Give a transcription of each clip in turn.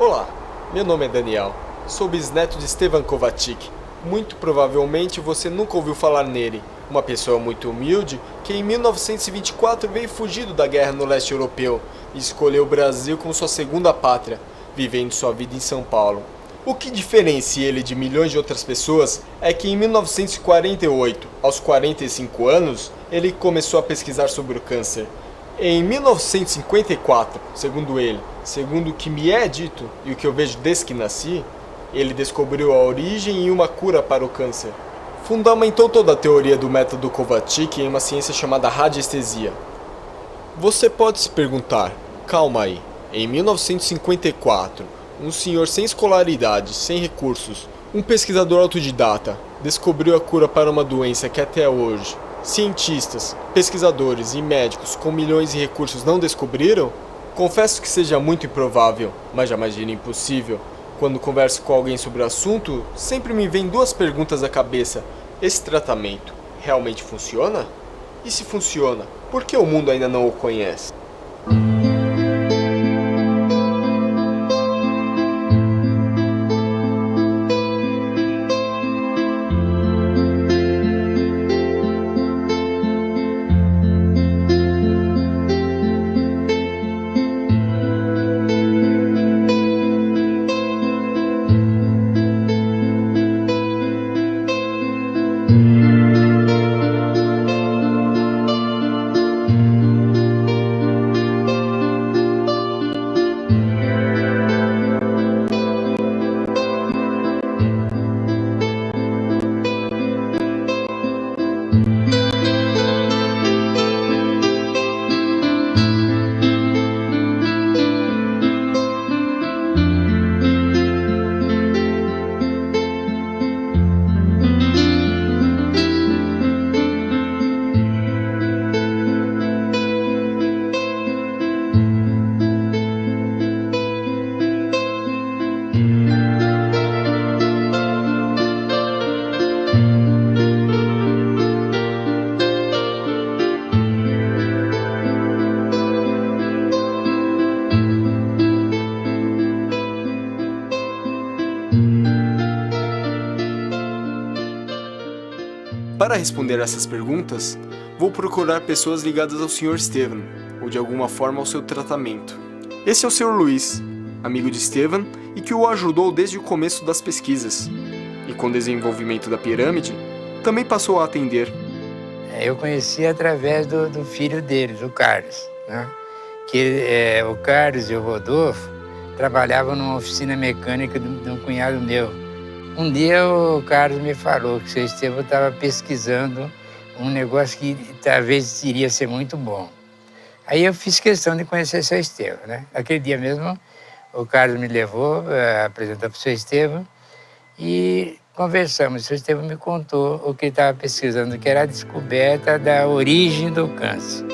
Olá, meu nome é Daniel, sou bisneto de Stevan Kovačić. Muito provavelmente você nunca ouviu falar nele, uma pessoa muito humilde que em 1924 veio fugido da guerra no leste europeu e escolheu o Brasil como sua segunda pátria, vivendo sua vida em São Paulo. O que diferencia ele de milhões de outras pessoas é que em 1948, aos 45 anos, ele começou a pesquisar sobre o câncer. Em 1954, segundo o que me é dito e o que eu vejo desde que nasci, ele descobriu a origem e uma cura para o câncer. Fundamentou toda a teoria do método Kovačić em uma ciência chamada radiestesia. Você pode se perguntar, calma aí, em 1954, um senhor sem escolaridade, sem recursos, um pesquisador autodidata, descobriu a cura para uma doença que até hoje cientistas, pesquisadores e médicos com milhões de recursos não descobriram? Confesso que seja muito improvável, mas jamais diria impossível. Quando converso com alguém sobre o assunto, sempre me vêm duas perguntas à cabeça. Esse tratamento realmente funciona? E se funciona, por que o mundo ainda não o conhece? Para responder essas perguntas, vou procurar pessoas ligadas ao Sr. Stevan, ou de alguma forma ao seu tratamento. Esse é o Sr. Luiz, amigo de Stevan e que o ajudou desde o começo das pesquisas. E com o desenvolvimento da pirâmide, também passou a atender. Eu conheci através do filho deles, o Carlos, né? O Carlos e o Rodolfo trabalhavam numa oficina mecânica de um cunhado meu. Um dia o Carlos me falou que o seu Estevão estava pesquisando um negócio que talvez iria ser muito bom. Aí eu fiz questão de conhecer o seu Estevão, né? Aquele dia mesmo o Carlos me levou, apresentou para o seu Estevão e conversamos. O seu Estevão me contou o que ele estava pesquisando, que era a descoberta da origem do câncer.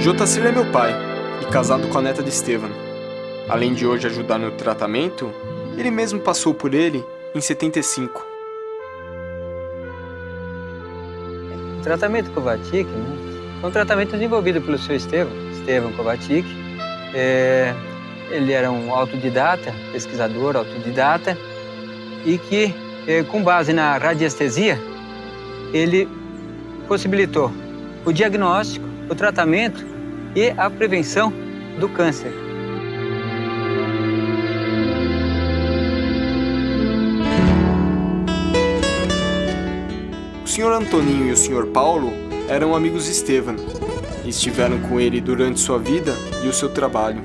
Jotacir é meu pai e casado com a neta de Stevan. Além de hoje ajudar no tratamento, ele mesmo passou por ele em 75. O tratamento Kovačić, né, foi um tratamento desenvolvido pelo seu Stevan Kovačić. Ele era um autodidata, pesquisador autodidata, e que, com base na radiestesia, ele possibilitou o diagnóstico, o tratamento e a prevenção do câncer. O Sr. Antoninho e o Sr. Paulo eram amigos de Stevan e estiveram com ele durante sua vida e o seu trabalho.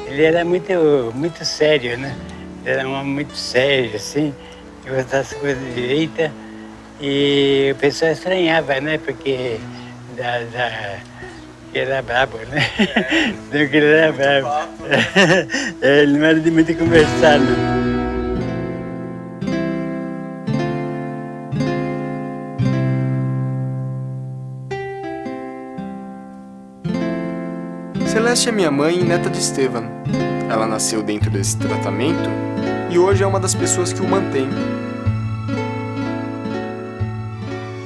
Ele era muito sério, né? Era um homem muito sério, assim, que gostava das coisas direitas. E o pessoal estranhava, né? Porque que era brabo, né? Não, que ele era brabo. Ele não era de muito conversar, não. Celeste é minha mãe e neta de Stevan. Ela nasceu dentro desse tratamento e hoje é uma das pessoas que o mantém.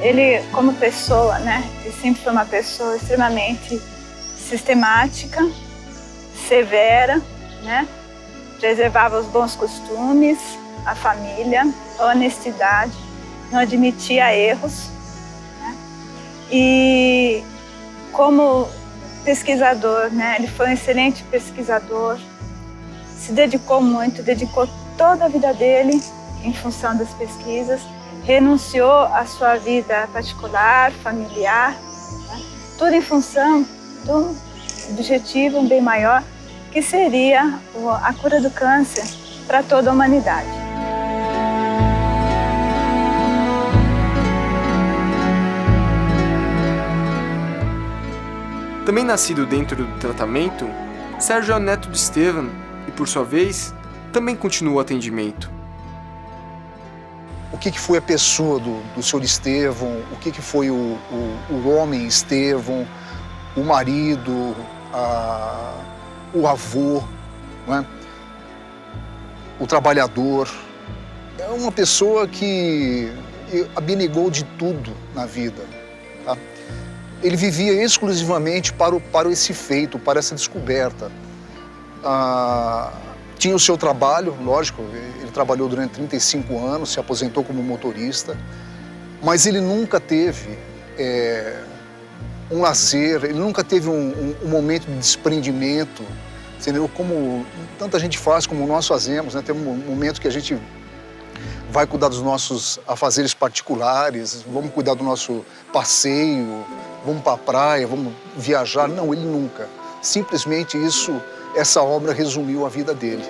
Ele, como pessoa, né, ele sempre foi uma pessoa extremamente sistemática, severa, né, preservava os bons costumes, a família, a honestidade, não admitia erros, né, e como pesquisador, né, ele foi um excelente pesquisador, se dedicou muito, dedicou toda a vida dele em função das pesquisas, renunciou à sua vida particular, familiar, né? Tudo em função do objetivo, um bem maior, que seria a cura do câncer para toda a humanidade. Também nascido dentro do tratamento, Sérgio é o neto de Estevam e, por sua vez, também continua o atendimento. O que foi a pessoa do senhor Estevão, o que foi o homem Estevão, o marido, o avô, né? O trabalhador. É uma pessoa que abnegou de tudo na vida. Tá? Ele vivia exclusivamente para esse feito, para essa descoberta. Tinha o seu trabalho, lógico, ele trabalhou durante 35 anos, se aposentou como motorista, mas ele nunca teve um lazer, ele nunca teve um momento de desprendimento, entendeu? Como tanta gente faz, como nós fazemos, né? Tem um momento que a gente vai cuidar dos nossos afazeres particulares, vamos cuidar do nosso passeio, vamos para a praia, vamos viajar. Não, ele nunca. Simplesmente essa obra resumiu a vida dele.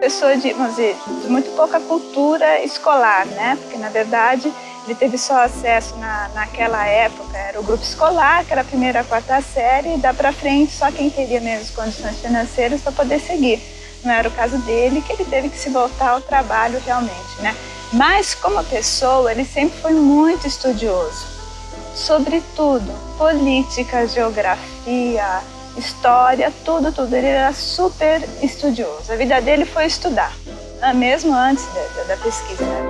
Pessoa de, vamos dizer, de muito pouca cultura escolar, né? Porque, na verdade, ele teve só acesso naquela época, era o grupo escolar, que era a primeira a quarta série, e dá para frente só quem teria menos condições financeiras para poder seguir. Não era o caso dele, que ele teve que se voltar ao trabalho realmente, né? Mas, como pessoa, ele sempre foi muito estudioso. Sobretudo, política, geografia, história, tudo. Ele era super estudioso. A vida dele foi estudar, mesmo antes da pesquisa, né?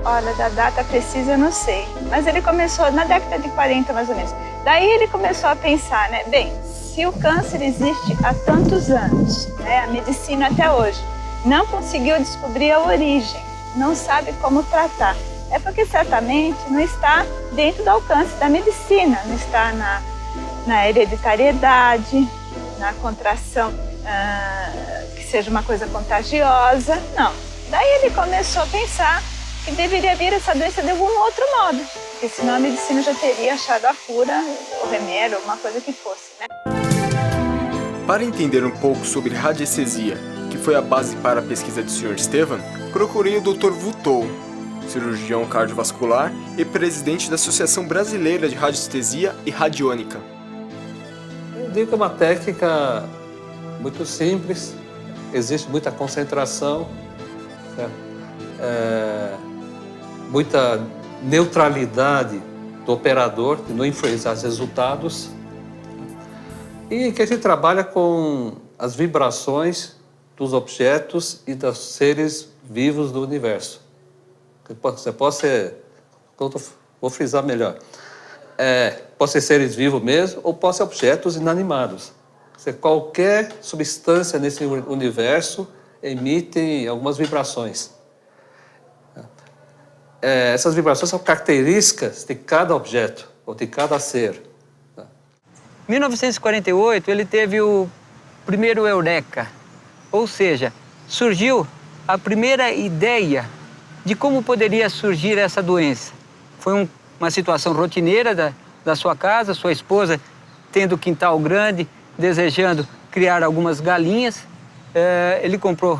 Olha, da data precisa eu não sei, mas ele começou na década de 40, mais ou menos. Daí ele começou a pensar, né? Bem, se o câncer existe há tantos anos, né? A medicina até hoje não conseguiu descobrir a origem, não sabe como tratar. É porque certamente não está dentro do alcance da medicina, não está na hereditariedade, na contração, que seja uma coisa contagiosa, não. Daí ele começou a pensar que deveria vir essa doença de algum outro modo, porque senão a medicina já teria achado a cura, o remédio, alguma coisa que fosse, né? Para entender um pouco sobre radiestesia, que foi a base para a pesquisa do Sr. Estevam, procurei o Dr. Vutou, cirurgião cardiovascular e presidente da Associação Brasileira de Radiestesia e Radiônica. Eu digo que é uma técnica muito simples, existe muita concentração, certo? Muita neutralidade do operador, de não influenciar os resultados, e que a gente trabalha com as vibrações dos objetos e dos seres vivos do universo. Você pode ser, vou frisar melhor, pode ser seres vivos mesmo ou pode ser objetos inanimados. Qualquer substância nesse universo emite algumas vibrações. Essas vibrações são características de cada objeto ou de cada ser. Em 1948, ele teve o primeiro eureka, ou seja, surgiu a primeira ideia de como poderia surgir essa doença. Foi uma situação rotineira da sua casa, sua esposa tendo quintal grande, desejando criar algumas galinhas. Ele comprou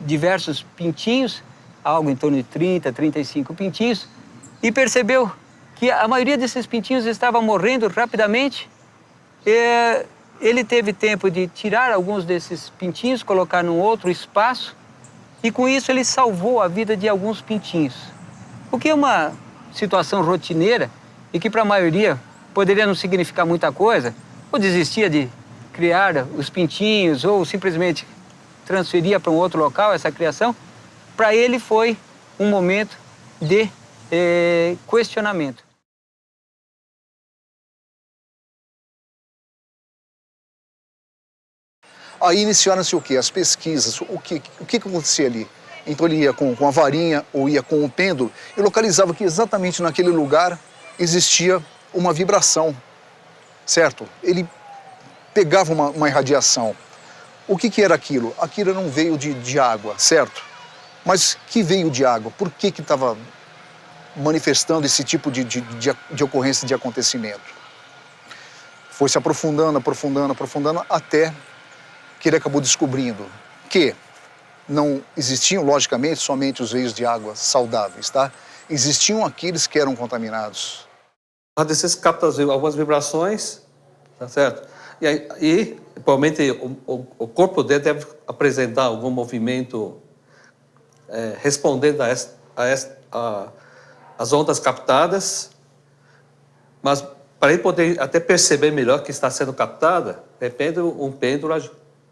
diversos pintinhos, algo em torno de 30, 35 pintinhos, e percebeu que a maioria desses pintinhos estava morrendo rapidamente. Ele teve tempo de tirar alguns desses pintinhos, colocar num outro espaço, e com isso ele salvou a vida de alguns pintinhos. O que é uma situação rotineira e que para a maioria poderia não significar muita coisa, ou desistia de criar os pintinhos, ou simplesmente transferia para um outro local essa criação, para ele foi um momento de questionamento. Aí iniciaram-se o quê? As pesquisas. O que acontecia ali? Então ele ia com a varinha ou ia com o pêndulo e localizava que exatamente naquele lugar existia uma vibração, certo? Ele pegava uma irradiação. O que era aquilo? Aquilo não veio de água, certo? Mas que veio de água? Por que estava manifestando esse tipo de ocorrência, de acontecimento? Foi se aprofundando, até que ele acabou descobrindo que não existiam, logicamente, somente os veios de água saudáveis, tá? Existiam aqueles que eram contaminados. A ADC capta algumas vibrações, tá certo? E provavelmente, o corpo dele deve apresentar algum movimento respondendo às ondas captadas, mas para ele poder até perceber melhor que está sendo captada, de repente um pêndulo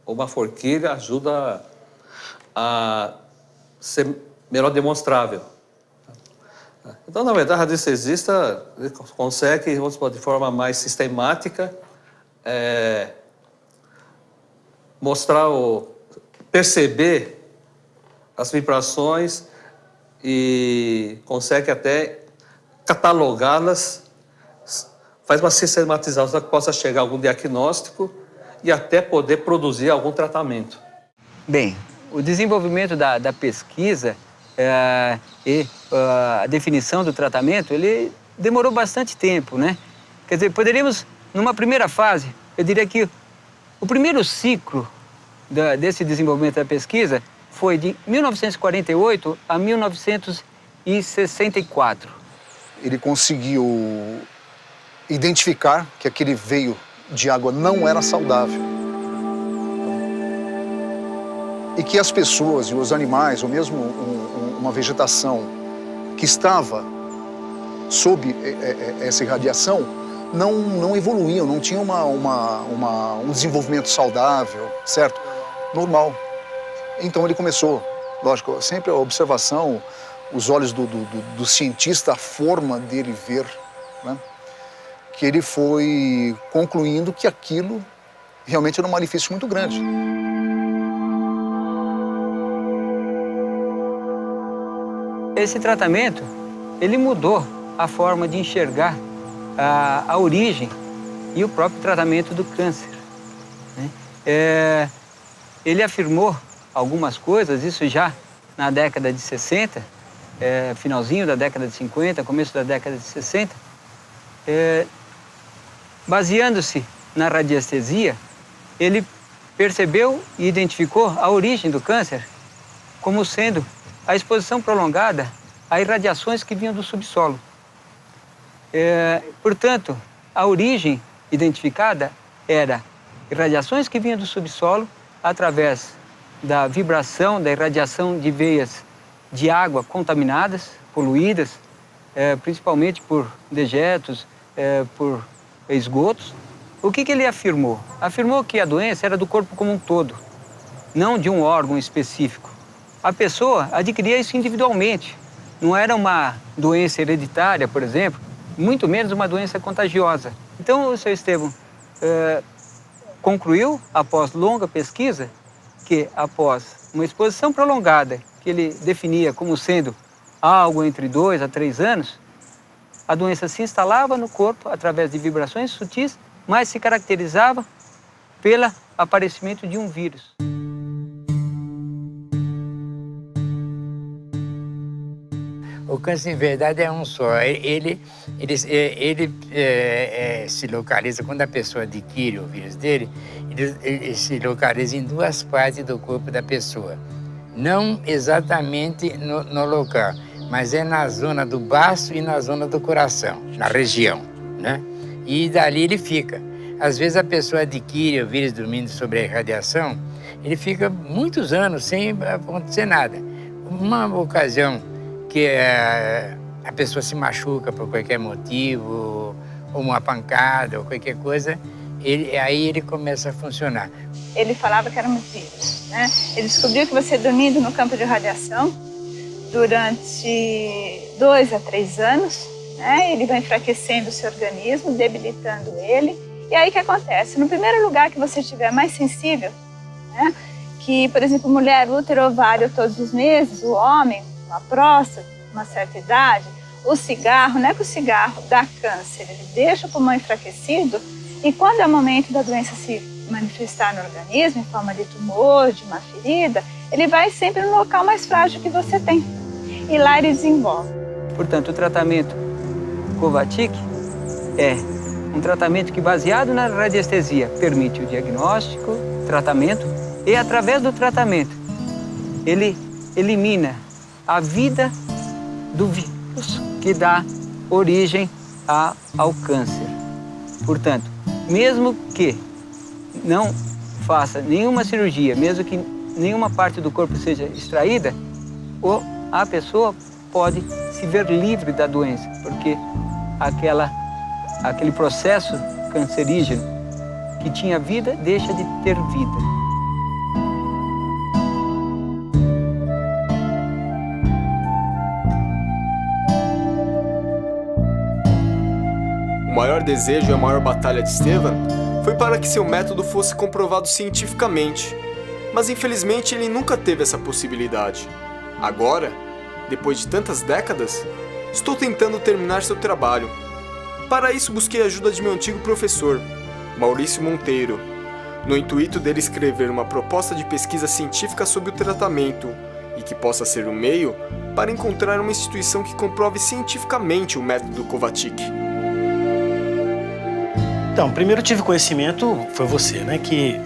ou uma forquilha ajuda a ser melhor demonstrável. Então, na verdade, o radiestesista consegue, vamos supor, de forma mais sistemática, perceber as vibrações e consegue até catalogá-las, faz uma sistematização para que possa chegar a algum diagnóstico e até poder produzir algum tratamento. Bem, o desenvolvimento da pesquisa e a definição do tratamento, ele demorou bastante tempo, né? Quer dizer, poderíamos, numa primeira fase, eu diria que o primeiro ciclo desse desenvolvimento da pesquisa foi de 1948 a 1964. Ele conseguiu identificar que aquele veio de água não era saudável. E que as pessoas e os animais, ou mesmo uma vegetação que estava sob essa irradiação, não evoluíam, não tinham um desenvolvimento saudável, certo? Normal. Então ele começou, lógico, sempre a observação, os olhos do cientista, a forma dele ver, né? Que ele foi concluindo que aquilo realmente era um malefício muito grande. Esse tratamento, ele mudou a forma de enxergar a origem e o próprio tratamento do câncer, né? Ele afirmou algumas coisas, isso já na década de 60, finalzinho da década de 50, começo da década de 60, baseando-se na radiestesia, ele percebeu e identificou a origem do câncer como sendo a exposição prolongada a irradiações que vinham do subsolo. Portanto, a origem identificada era irradiações que vinham do subsolo através da vibração, da irradiação de veias de água contaminadas, poluídas, principalmente por dejetos, por esgotos. O que ele afirmou? Afirmou que a doença era do corpo como um todo, não de um órgão específico. A pessoa adquiria isso individualmente. Não era uma doença hereditária, por exemplo, muito menos uma doença contagiosa. Então, o Sr. Estevão concluiu, após longa pesquisa, que após uma exposição prolongada, que ele definia como sendo algo entre 2 a 3 anos, a doença se instalava no corpo através de vibrações sutis, mas se caracterizava pelo aparecimento de um vírus. O câncer, em verdade, é um só. Ele se localiza, quando a pessoa adquire o vírus dele, ele se localiza em 2 partes do corpo da pessoa. Não exatamente no local, mas é na zona do baço e na zona do coração, na região, né? E dali ele fica. Às vezes a pessoa adquire o vírus dormindo sobre a irradiação, ele fica muitos anos sem acontecer nada. Uma ocasião que a pessoa se machuca por qualquer motivo, ou uma pancada, ou qualquer coisa, aí ele começa a funcionar. Ele falava que era um vírus. né? Ele descobriu que você dormindo no campo de radiação durante 2 a 3 anos, né? Ele vai enfraquecendo o seu organismo, debilitando ele. E aí o que acontece? No primeiro lugar que você estiver mais sensível, né? Que, por exemplo, mulher, útero, ovário todos os meses, o homem, a próstata, uma certa idade, o cigarro, não é que o cigarro dá câncer, ele deixa o pulmão enfraquecido e quando é o momento da doença se manifestar no organismo, em forma de tumor, de uma ferida, ele vai sempre no local mais frágil que você tem. E lá ele desenvolve. Portanto, o tratamento Kovačič é um tratamento que, baseado na radiestesia, permite o diagnóstico, tratamento e, através do tratamento, ele elimina a vida do vírus que dá origem ao câncer. Portanto, mesmo que não faça nenhuma cirurgia, mesmo que nenhuma parte do corpo seja extraída, a pessoa pode se ver livre da doença, porque aquele processo cancerígeno que tinha vida deixa de ter vida. O maior desejo e a maior batalha de Estevan foi para que seu método fosse comprovado cientificamente, mas infelizmente ele nunca teve essa possibilidade. Agora, depois de tantas décadas, estou tentando terminar seu trabalho. Para isso busquei a ajuda de meu antigo professor, Maurício Monteiro, no intuito dele escrever uma proposta de pesquisa científica sobre o tratamento e que possa ser o meio para encontrar uma instituição que comprove cientificamente o método Kovačič. Então, primeiro eu tive conhecimento, foi você, né, que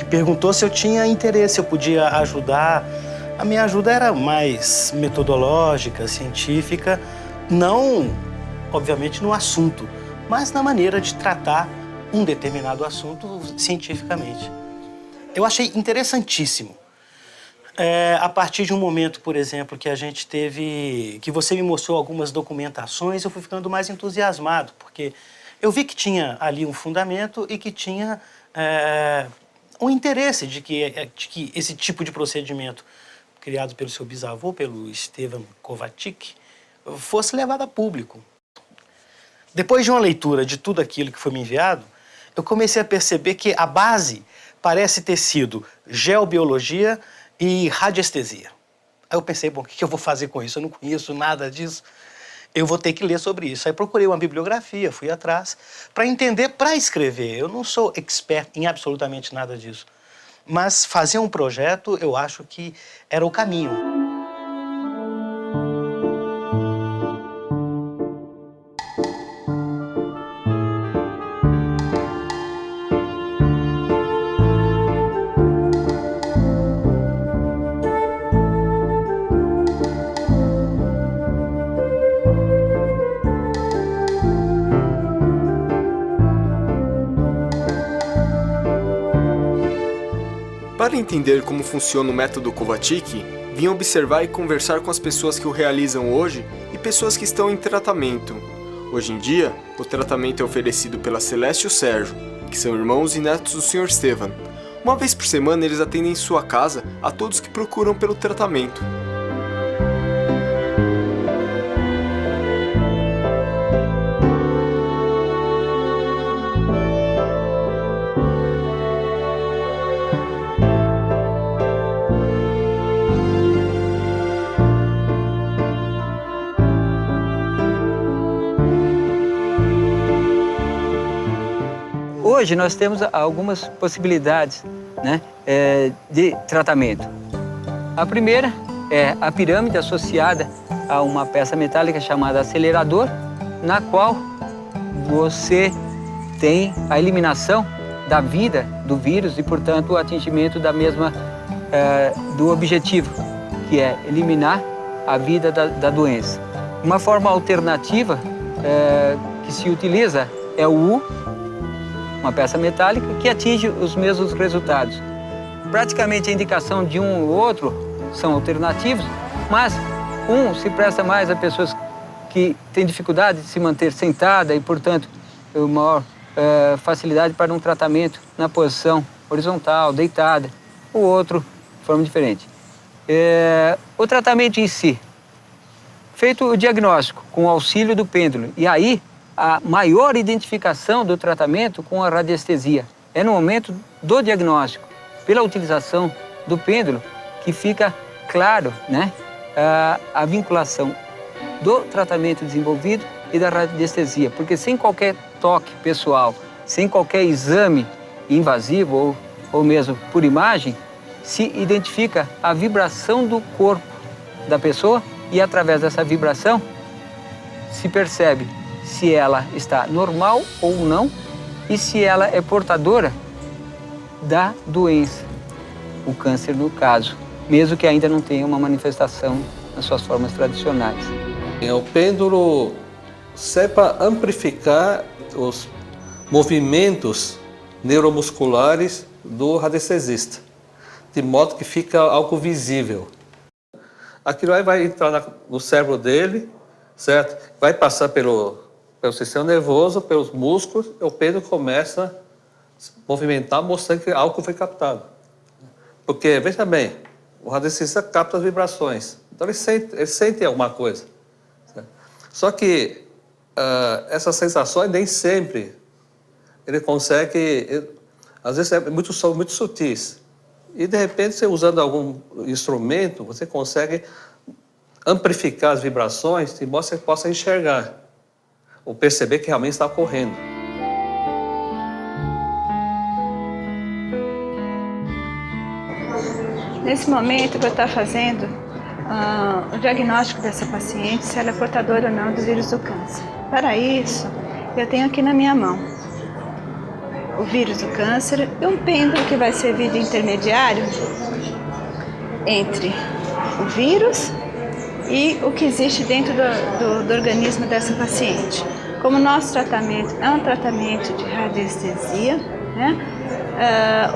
perguntou se eu tinha interesse, se eu podia ajudar. A minha ajuda era mais metodológica, científica, não, obviamente, no assunto, mas na maneira de tratar um determinado assunto cientificamente. Eu achei interessantíssimo. A partir de um momento, por exemplo, que a gente teve, que você me mostrou algumas documentações, eu fui ficando mais entusiasmado, porque eu vi que tinha ali um fundamento e que tinha um interesse de que esse tipo de procedimento criado pelo seu bisavô, pelo Estevan Kovačič, fosse levado a público. Depois de uma leitura de tudo aquilo que foi me enviado, eu comecei a perceber que a base parece ter sido geobiologia e radiestesia. Aí eu pensei, bom, o que eu vou fazer com isso? Eu não conheço nada disso. Eu vou ter que ler sobre isso. Aí procurei uma bibliografia, fui atrás, para entender, para escrever. Eu não sou expert em absolutamente nada disso. Mas fazer um projeto, eu acho que era o caminho. Para entender como funciona o método Kovačič, vim observar e conversar com as pessoas que o realizam hoje e pessoas que estão em tratamento. Hoje em dia, o tratamento é oferecido pela Celeste e o Sérgio, que são irmãos e netos do Sr. Estevan. Uma vez por semana, eles atendem em sua casa a todos que procuram pelo tratamento. Hoje nós temos algumas possibilidades, né, de tratamento. A primeira é a pirâmide associada a uma peça metálica chamada acelerador, na qual você tem a eliminação da vida do vírus e, portanto, o atingimento do objetivo, que é eliminar a vida da doença. Uma forma alternativa que se utiliza é o U, uma peça metálica que atinge os mesmos resultados. Praticamente a indicação de um ou outro são alternativos, mas um se presta mais a pessoas que têm dificuldade de se manter sentada e, portanto, maior facilidade para um tratamento na posição horizontal, deitada. o outro de forma diferente. O tratamento em si, feito o diagnóstico com o auxílio do pêndulo, e aí a maior identificação do tratamento com a radiestesia é no momento do diagnóstico, pela utilização do pêndulo, que fica claro, né, a vinculação do tratamento desenvolvido e da radiestesia, porque sem qualquer toque pessoal, sem qualquer exame invasivo ou mesmo por imagem, se identifica a vibração do corpo da pessoa e através dessa vibração se percebe se ela está normal ou não e se ela é portadora da doença, o câncer no caso, mesmo que ainda não tenha uma manifestação nas suas formas tradicionais. O pêndulo serve para amplificar os movimentos neuromusculares do radiestesista, de modo que fica algo visível. Aquilo aí vai entrar no cérebro dele, certo? Vai passar pelo sistema nervoso, pelos músculos, e o pêndulo começa a se movimentar, mostrando que algo foi captado. Porque, veja bem, o radiestesista capta as vibrações, então ele sente alguma coisa. Certo? Só que essas sensações nem sempre ele consegue, às vezes são muito sutis. E, de repente, você usando algum instrumento, você consegue amplificar as vibrações de modo que você possa enxergar ou perceber que realmente está ocorrendo. Nesse momento, eu vou estar fazendo o diagnóstico dessa paciente, se ela é portadora ou não do vírus do câncer. Para isso, eu tenho aqui na minha mão o vírus do câncer e um pêndulo que vai servir de intermediário entre o vírus e o que existe dentro do organismo dessa paciente. Como o nosso tratamento é um tratamento de radiestesia, né,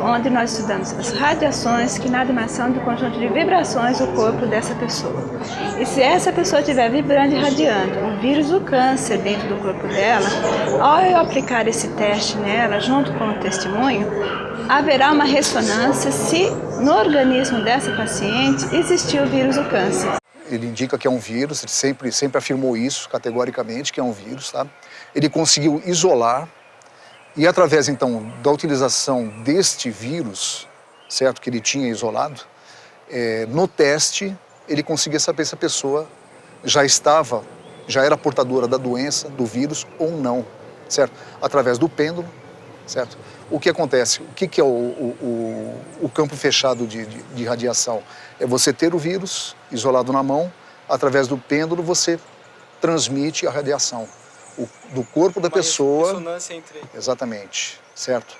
onde nós estudamos as radiações, que nada mais são do conjunto de vibrações do corpo dessa pessoa. E se essa pessoa estiver vibrando e radiando o vírus do câncer dentro do corpo dela, ao eu aplicar esse teste nela, junto com o testemunho, haverá uma ressonância se no organismo dessa paciente existir o vírus do câncer. Ele indica que é um vírus, ele sempre afirmou isso categoricamente, que é um vírus, tá? Ele conseguiu isolar e através, então, da utilização deste vírus, certo, que ele tinha isolado, no teste ele conseguia saber se a pessoa já era portadora da doença, do vírus ou não, certo? Através do pêndulo, certo? O que acontece? O que é o campo fechado de radiação? É você ter o vírus isolado na mão, através do pêndulo você transmite a radiação do corpo da pessoa. Ressonância entre... Exatamente, certo?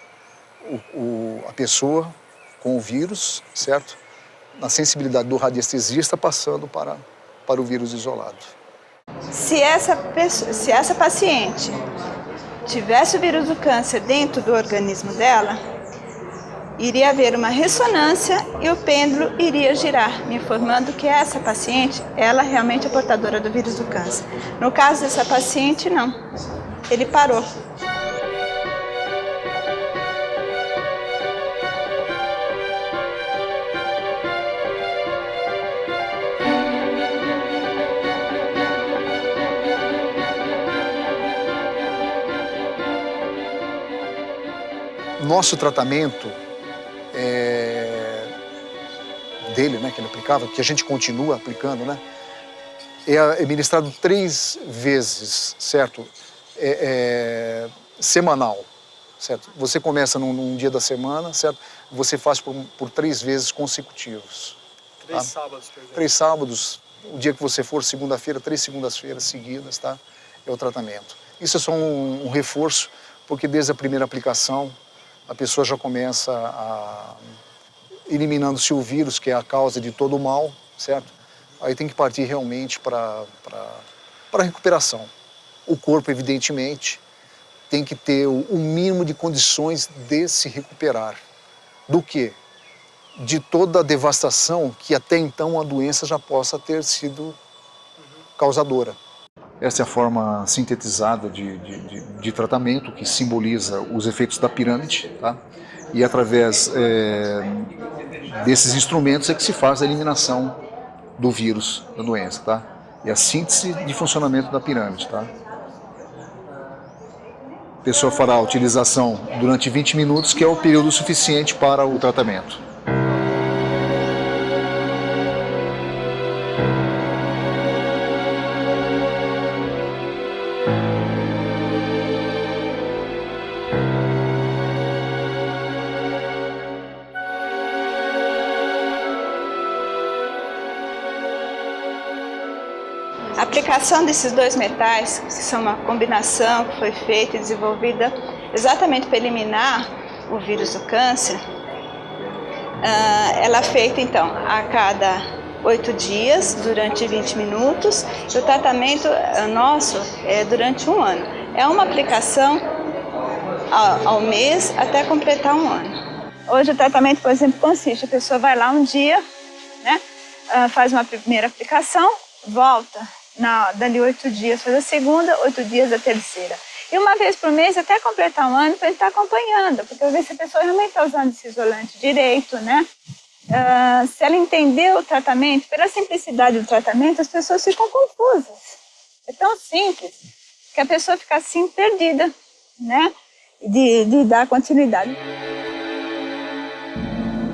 A pessoa com o vírus, certo? Na sensibilidade do radiestesista passando para o vírus isolado. Se essa paciente tivesse o vírus do câncer dentro do organismo dela, iria haver uma ressonância e o pêndulo iria girar, me informando que essa paciente, ela realmente é portadora do vírus do câncer. No caso dessa paciente, não. Ele parou. Nosso tratamento dele, né, que ele aplicava, que a gente continua aplicando, né, é ministrado 3 vezes, certo? Semanal, certo? Você começa num dia da semana, certo? Você faz por 3 vezes consecutivos. 3 sábados, por exemplo. 3 sábados, o dia que você for, segunda-feira, 3 segundas-feiras seguidas, tá? É o tratamento. Isso é só um reforço, porque desde a primeira aplicação, a pessoa já começa eliminando-se o vírus, que é a causa de todo o mal, certo? Aí tem que partir realmente para a recuperação. O corpo, evidentemente, tem que ter o mínimo de condições de se recuperar. Do quê? De toda a devastação que até então a doença já possa ter sido causadora. Essa é a forma sintetizada de tratamento que simboliza os efeitos da pirâmide, tá? E através desses instrumentos é que se faz a eliminação do vírus, da doença, tá? E a síntese de funcionamento da pirâmide, tá? A pessoa fará a utilização durante 20 minutos, que é o período suficiente para o tratamento. A aplicação desses dois metais, que são uma combinação que foi feita e desenvolvida exatamente para eliminar o vírus do câncer, ela é feita então a cada 8 dias, durante 20 minutos, e o tratamento nosso é durante 1 ano. É uma aplicação ao mês até completar 1 ano. Hoje o tratamento, por exemplo, consiste, a pessoa vai lá um dia, né, faz uma primeira aplicação, volta. Dali 8 dias faz a segunda, 8 dias a terceira. E uma vez por mês até completar 1 ano para ele estar acompanhando, porque às vezes a pessoa realmente está usando esse isolante direito, né? Se ela entender o tratamento, pela simplicidade do tratamento, as pessoas ficam confusas. É tão simples que a pessoa fica assim perdida, né? De dar continuidade.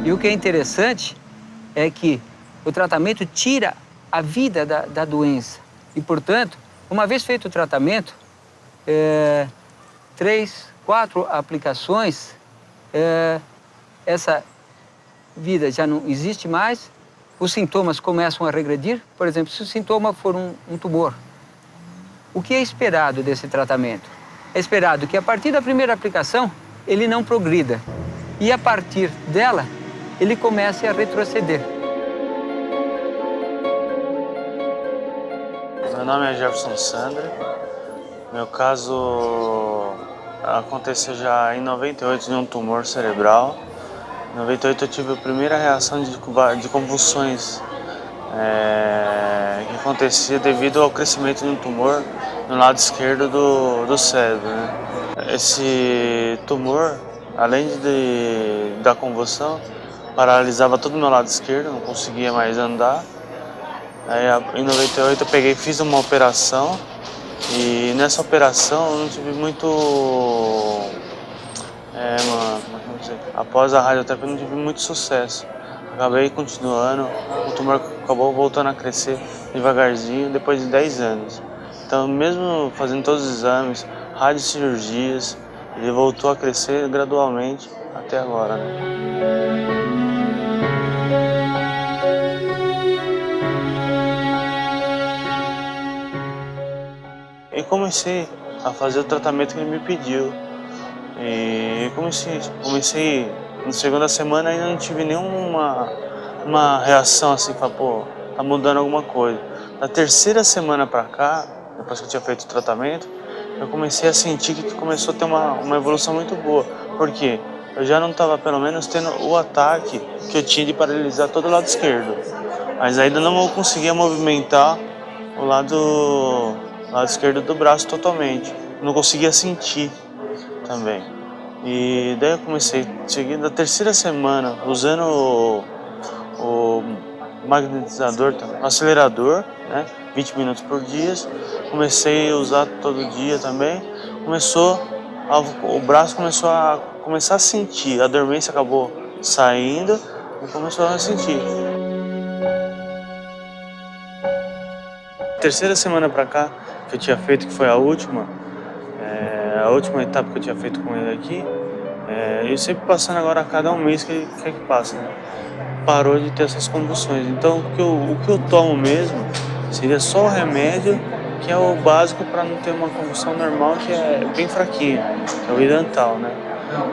E o que é interessante é que o tratamento tira a vida da doença. E, portanto, uma vez feito o tratamento, 3, 4 aplicações, essa vida já não existe mais, os sintomas começam a regredir. Por exemplo, se o sintoma for um tumor, o que é esperado desse tratamento? É esperado que a partir da primeira aplicação ele não progrida e a partir dela ele comece a retroceder. Meu nome é Jefferson Sandra. Meu caso aconteceu já em 98 de um tumor cerebral. Em 98 eu tive a primeira reação de convulsões que acontecia devido ao crescimento de um tumor no lado esquerdo do cérebro, né? Esse tumor, além da convulsão, paralisava todo o meu lado esquerdo, não conseguia mais andar. Aí, em 98 eu fiz uma operação e nessa operação eu não tive muito... após a radioterapia eu não tive muito sucesso. Acabei continuando, o tumor acabou voltando a crescer devagarzinho depois de 10 anos. Então mesmo fazendo todos os exames, radiocirurgias, ele voltou a crescer gradualmente até agora, né? E comecei a fazer o tratamento que ele me pediu. E comecei na segunda semana ainda não tive nenhuma reação assim, para pô, tá mudando alguma coisa. Na terceira semana pra cá, depois que eu tinha feito o tratamento, eu comecei a sentir que começou a ter uma evolução muito boa. Por quê? Eu já não estava pelo menos tendo o ataque que eu tinha de paralisar todo o lado esquerdo. Mas ainda não conseguia movimentar o lado esquerdo do braço totalmente. Não conseguia sentir também. E daí eu comecei, cheguei na terceira semana, usando o magnetizador, o acelerador, né, 20 minutos por dia. Comecei a usar todo dia também. O braço começou a sentir, a dormência acabou saindo e começou a sentir. Terceira semana pra cá, que eu tinha feito, que foi a última etapa que eu tinha feito com ele aqui, eu sempre passando agora a cada um mês que passa, né? Parou de ter essas convulsões. Então o que eu tomo mesmo seria só o remédio, que é o básico para não ter uma convulsão normal, que é bem fraquinha, que é o Idantal, né?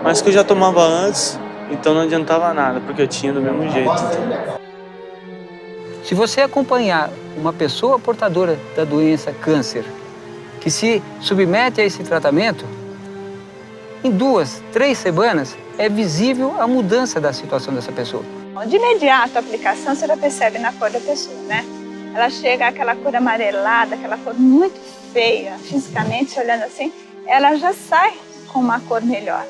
Mas que eu já tomava antes, então não adiantava nada, porque eu tinha do mesmo jeito. Então. Se você acompanhar uma pessoa portadora da doença câncer, que se submete a esse tratamento, em 2, 3 semanas é visível a mudança da situação dessa pessoa. De imediato a aplicação você já percebe na cor da pessoa, né? Ela chega àquela cor amarelada, aquela cor muito feia, fisicamente olhando assim, ela já sai com uma cor melhor.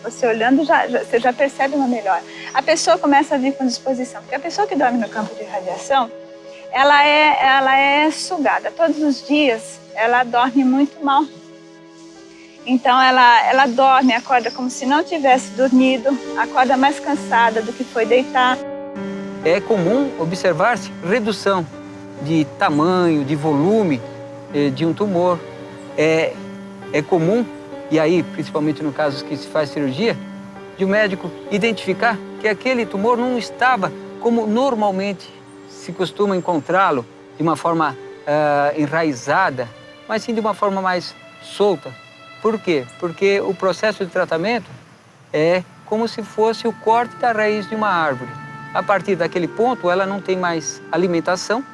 Você olhando, você já percebe uma melhora. A pessoa começa a vir com disposição, porque a pessoa que dorme no campo de radiação, ela é sugada. Todos os dias, ela dorme muito mal. Então, ela dorme, acorda como se não tivesse dormido, acorda mais cansada do que foi deitar. É comum observar-se redução de tamanho, de volume de um tumor. É comum, e aí, principalmente no caso que se faz cirurgia, de um médico identificar que aquele tumor não estava como normalmente se costuma encontrá-lo, de uma forma enraizada, mas sim de uma forma mais solta. Por quê? Porque o processo de tratamento é como se fosse o corte da raiz de uma árvore. A partir daquele ponto, ela não tem mais alimentação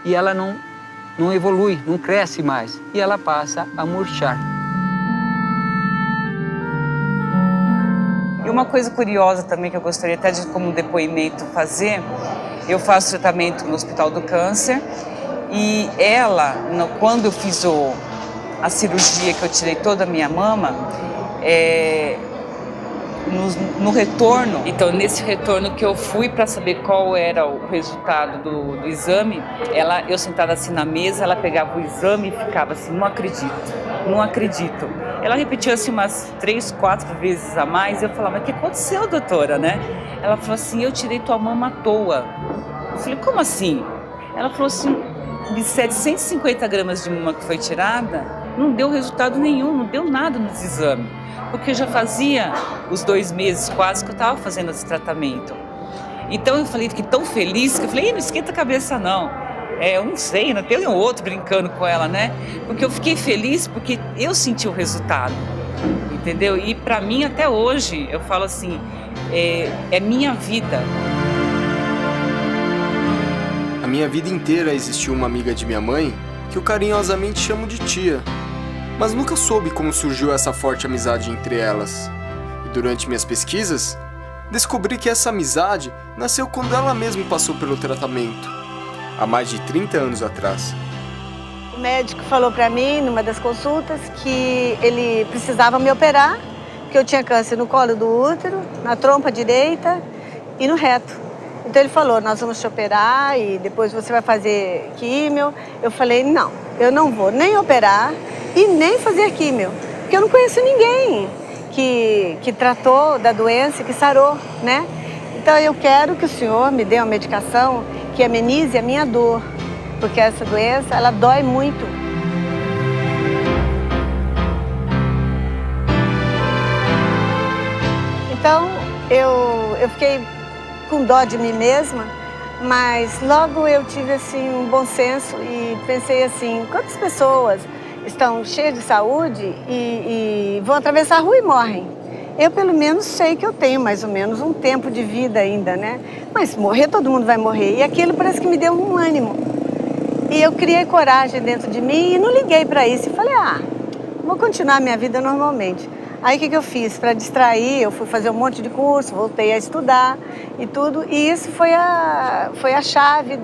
e ela não evolui, não cresce mais, e ela passa a murchar. E uma coisa curiosa também que eu gostaria até de, como depoimento, fazer, eu faço tratamento no Hospital do Câncer e ela, quando eu fiz a cirurgia que eu tirei toda a minha mama, no retorno, então nesse retorno que eu fui para saber qual era o resultado do exame, eu sentada assim na mesa, ela pegava o exame e ficava assim, não acredito. Ela repetiu assim umas 3, 4 vezes a mais, e eu falava, mas o que aconteceu, doutora, né? Ela falou assim, eu tirei tua mama à toa. Eu falei, como assim? Ela falou assim, de 750 gramas de mama que foi tirada, não deu resultado nenhum, não deu nada nos exames. Porque eu já fazia os 2 meses quase que eu estava fazendo esse tratamento. Então eu falei, fiquei tão feliz que eu falei, não esquenta a cabeça não. Eu não sei, não tem um outro brincando com ela, né? Porque eu fiquei feliz porque eu senti o resultado, entendeu? E para mim até hoje, eu falo assim, é minha vida. A minha vida inteira existiu uma amiga de minha mãe que eu carinhosamente chamo de tia. Mas nunca soube como surgiu essa forte amizade entre elas. E durante minhas pesquisas, descobri que essa amizade nasceu quando ela mesma passou pelo tratamento, há mais de 30 anos atrás. O médico falou para mim, numa das consultas, que ele precisava me operar, que eu tinha câncer no colo do útero, na trompa direita e no reto. Então ele falou, nós vamos te operar e depois você vai fazer químio. Eu falei, não, eu não vou nem operar e nem fazer químio, porque eu não conheço ninguém que tratou da doença, que sarou, né? Então eu quero que o senhor me dê uma medicação que amenize a minha dor, porque essa doença, ela dói muito. Então eu fiquei com dó de mim mesma, mas logo eu tive assim um bom senso e pensei assim, quantas pessoas estão cheias de saúde e vão atravessar a rua e morrem? Eu pelo menos sei que eu tenho mais ou menos um tempo de vida ainda, né? Mas morrer, todo mundo vai morrer. E aquilo parece que me deu um ânimo. E eu criei coragem dentro de mim e não liguei para isso. E falei, vou continuar a minha vida normalmente. Aí o que eu fiz? Para distrair, eu fui fazer um monte de curso, voltei a estudar e tudo. E isso foi a chave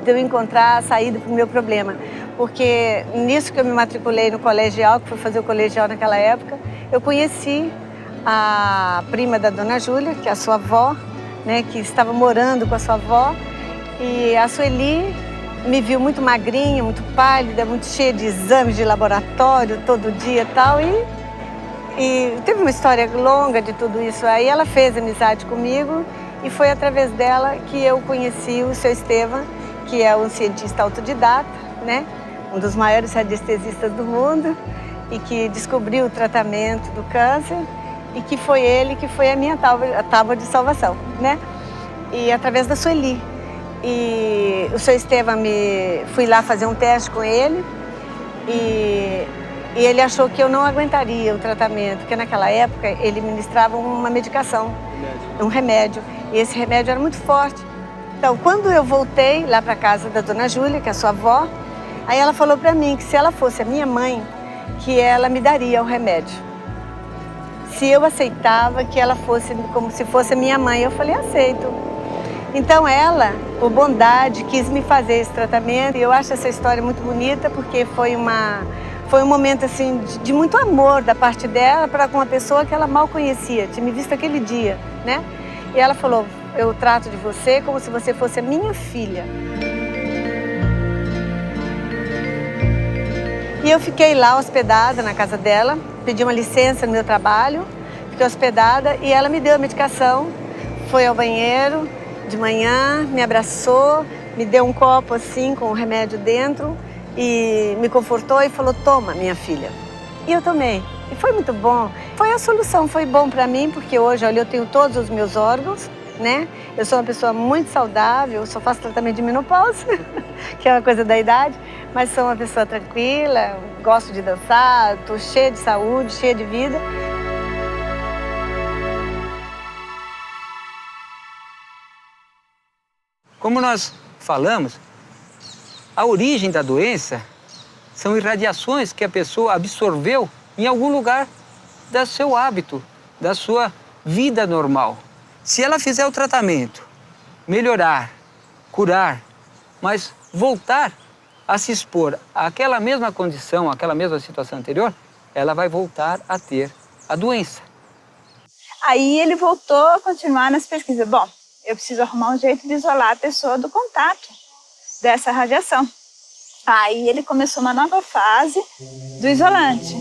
de eu encontrar a saída para o meu problema. Porque nisso que eu me matriculei no colegial, que fui fazer o colegial naquela época, eu conheci a prima da dona Júlia, que é a sua avó, né, que estava morando com a sua avó. E a Sueli me viu muito magrinha, muito pálida, muito cheia de exames de laboratório todo dia e tal. E teve uma história longa de tudo isso aí. Ela fez amizade comigo e foi através dela que eu conheci o seu Estevam, que é um cientista autodidata, né? Um dos maiores radiestesistas do mundo e que descobriu o tratamento do câncer e que foi ele que foi a minha tábua de salvação, né? E através da Sueli. E o seu Estevam, fui lá fazer um teste com ele e ele achou que eu não aguentaria o tratamento, porque naquela época ele ministrava uma medicação, um remédio, e esse remédio era muito forte. Então, quando eu voltei lá para casa da dona Júlia, que é a sua avó, aí ela falou para mim que se ela fosse a minha mãe, que ela me daria o remédio. Se eu aceitava que ela fosse como se fosse a minha mãe, eu falei, aceito. Então ela, por bondade, quis me fazer esse tratamento. E eu acho essa história muito bonita, porque foi foi um momento assim de muito amor da parte dela para com uma pessoa que ela mal conhecia, tinha me visto aquele dia, né? E ela falou, eu trato de você como se você fosse a minha filha. E eu fiquei lá hospedada na casa dela, pedi uma licença no meu trabalho, fiquei hospedada e ela me deu a medicação, foi ao banheiro de manhã, me abraçou, me deu um copo assim com o remédio dentro e me confortou e falou, toma, minha filha. E eu tomei. E foi muito bom. Foi a solução, foi bom para mim, porque hoje, olha, eu tenho todos os meus órgãos, né? Eu sou uma pessoa muito saudável, só faço tratamento de menopausa, que é uma coisa da idade, mas sou uma pessoa tranquila, gosto de dançar, estou cheia de saúde, cheia de vida. Como nós falamos, a origem da doença são irradiações que a pessoa absorveu em algum lugar do seu hábito, da sua vida normal. Se ela fizer o tratamento, melhorar, curar, mas voltar a se expor àquela mesma condição, àquela mesma situação anterior, ela vai voltar a ter a doença. Aí ele voltou a continuar nas pesquisas. Bom, eu preciso arrumar um jeito de isolar a pessoa do contato dessa radiação. Aí ele começou uma nova fase do isolante.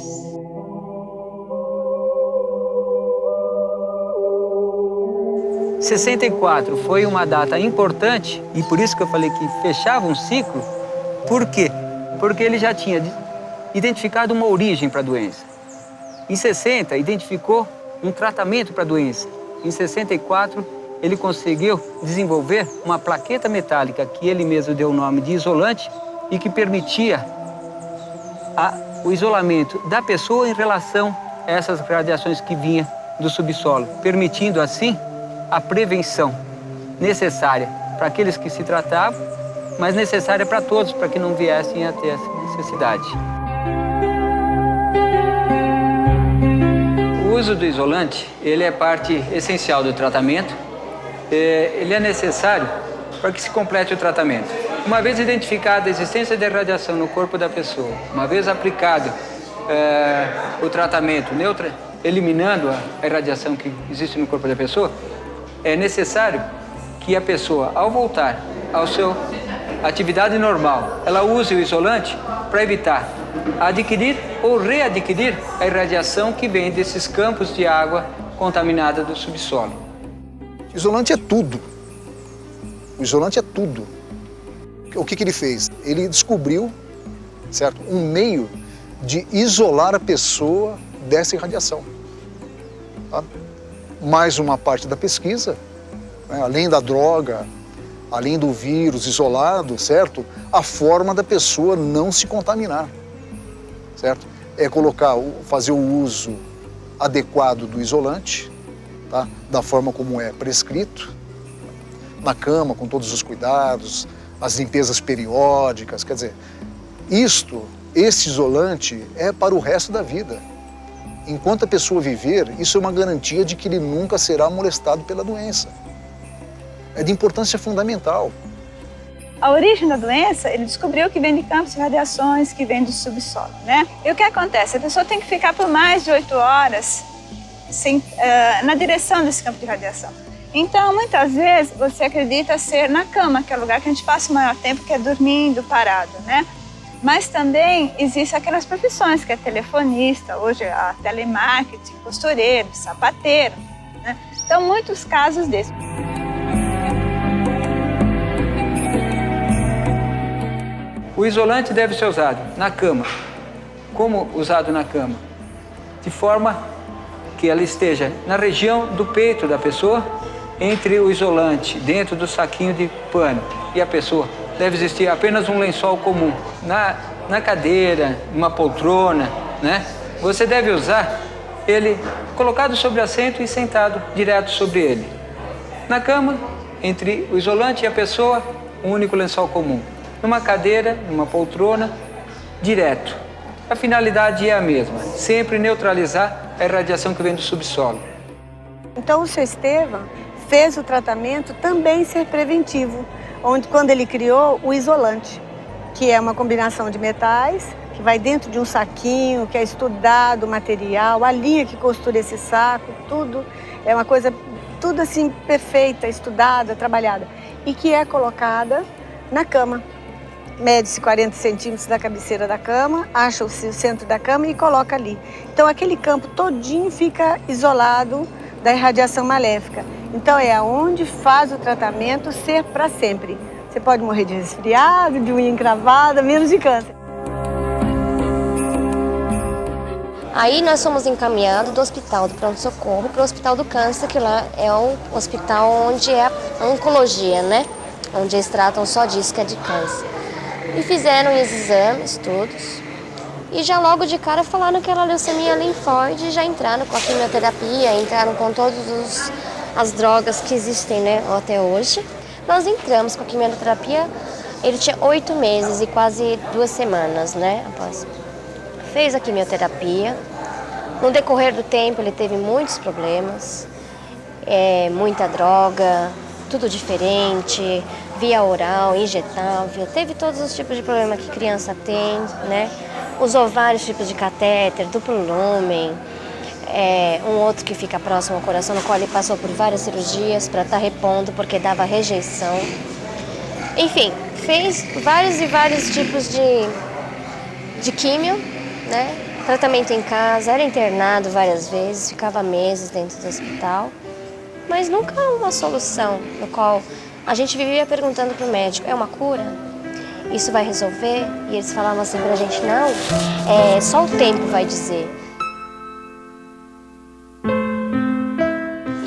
Em 64 foi uma data importante e por isso que eu falei que fechava um ciclo. Por quê? Porque ele já tinha identificado uma origem para a doença. Em 60, identificou um tratamento para a doença. Em 64, ele conseguiu desenvolver uma plaqueta metálica que ele mesmo deu o nome de isolante e que permitia o isolamento da pessoa em relação a essas radiações que vinham do subsolo, permitindo assim a prevenção necessária para aqueles que se tratavam, mas necessária para todos, para que não viessem a ter essa necessidade. O uso do isolante, ele é parte essencial do tratamento. Ele é necessário para que se complete o tratamento. Uma vez identificada a existência de radiação no corpo da pessoa, uma vez aplicado o tratamento eliminando a irradiação que existe no corpo da pessoa, é necessário que a pessoa, ao voltar à sua atividade normal, ela use o isolante para evitar adquirir ou readquirir a irradiação que vem desses campos de água contaminada do subsolo. O isolante é tudo. O isolante é tudo. O que ele fez? Ele descobriu, certo, um meio de isolar a pessoa dessa irradiação. Tá? Mais uma parte da pesquisa, né, além da droga, além do vírus isolado, certo? A forma da pessoa não se contaminar, certo? É fazer o uso adequado do isolante, tá? Da forma como é prescrito, na cama, com todos os cuidados, as limpezas periódicas, quer dizer, esse isolante é para o resto da vida. Enquanto a pessoa viver, isso é uma garantia de que ele nunca será molestado pela doença. É de importância fundamental. A origem da doença, ele descobriu que vem de campos de radiações, que vem do subsolo, né? E o que acontece? A pessoa tem que ficar por mais de 8 horas na direção desse campo de radiação. Então, muitas vezes, você acredita ser na cama, que é o lugar que a gente passa o maior tempo, que é dormindo, parado, né? Mas também existem aquelas profissões, que é telefonista, hoje a telemarketing, costureiro, sapateiro, né? Então, muitos casos desses. O isolante deve ser usado na cama. Como usado na cama? De forma que ela esteja na região do peito da pessoa, entre o isolante, dentro do saquinho de pano, e a pessoa. Deve existir apenas um lençol comum. Na cadeira, numa poltrona, né? Você deve usar ele colocado sobre assento e sentado direto sobre ele. Na cama, entre o isolante e a pessoa, um único lençol comum. Numa cadeira, numa poltrona, direto. A finalidade é a mesma, sempre neutralizar a irradiação que vem do subsolo. Então o seu Estevam fez o tratamento também ser preventivo, quando ele criou o isolante, que é uma combinação de metais que vai dentro de um saquinho, que é estudado o material, a linha que costura esse saco, tudo é uma coisa, tudo assim, perfeita, estudada, trabalhada. E que é colocada na cama. Mede-se 40 centímetros da cabeceira da cama, acha o centro da cama e coloca ali. Então aquele campo todinho fica isolado da irradiação maléfica. Então é aonde faz o tratamento ser para sempre. Você pode morrer de resfriado, de unha encravada, menos de câncer. Aí nós fomos encaminhados do hospital do pronto-socorro para o hospital do câncer, que lá é o hospital onde é a oncologia, né? Onde eles tratam só disso, que é de câncer. E fizeram os exames todos. E já logo de cara falaram que era leucemia linfóide e já entraram com a quimioterapia, entraram com todas as drogas que existem, né, até hoje. Nós entramos com a quimioterapia, ele tinha 8 meses e quase 2 semanas, né, após. Fez a quimioterapia. No decorrer do tempo ele teve muitos problemas, muita droga, tudo diferente, via oral, injetável, teve todos os tipos de problema que criança tem, né? Usou vários tipos de catéter, duplo lumen, um outro que fica próximo ao coração, no qual ele passou por várias cirurgias para estar repondo porque dava rejeição. Enfim, fez vários e vários tipos de químio, né? Tratamento em casa, era internado várias vezes, ficava meses dentro do hospital, mas nunca uma solução, no qual a gente vivia perguntando para o médico, é uma cura? Isso vai resolver? E eles falavam assim pra gente, não, só o tempo vai dizer.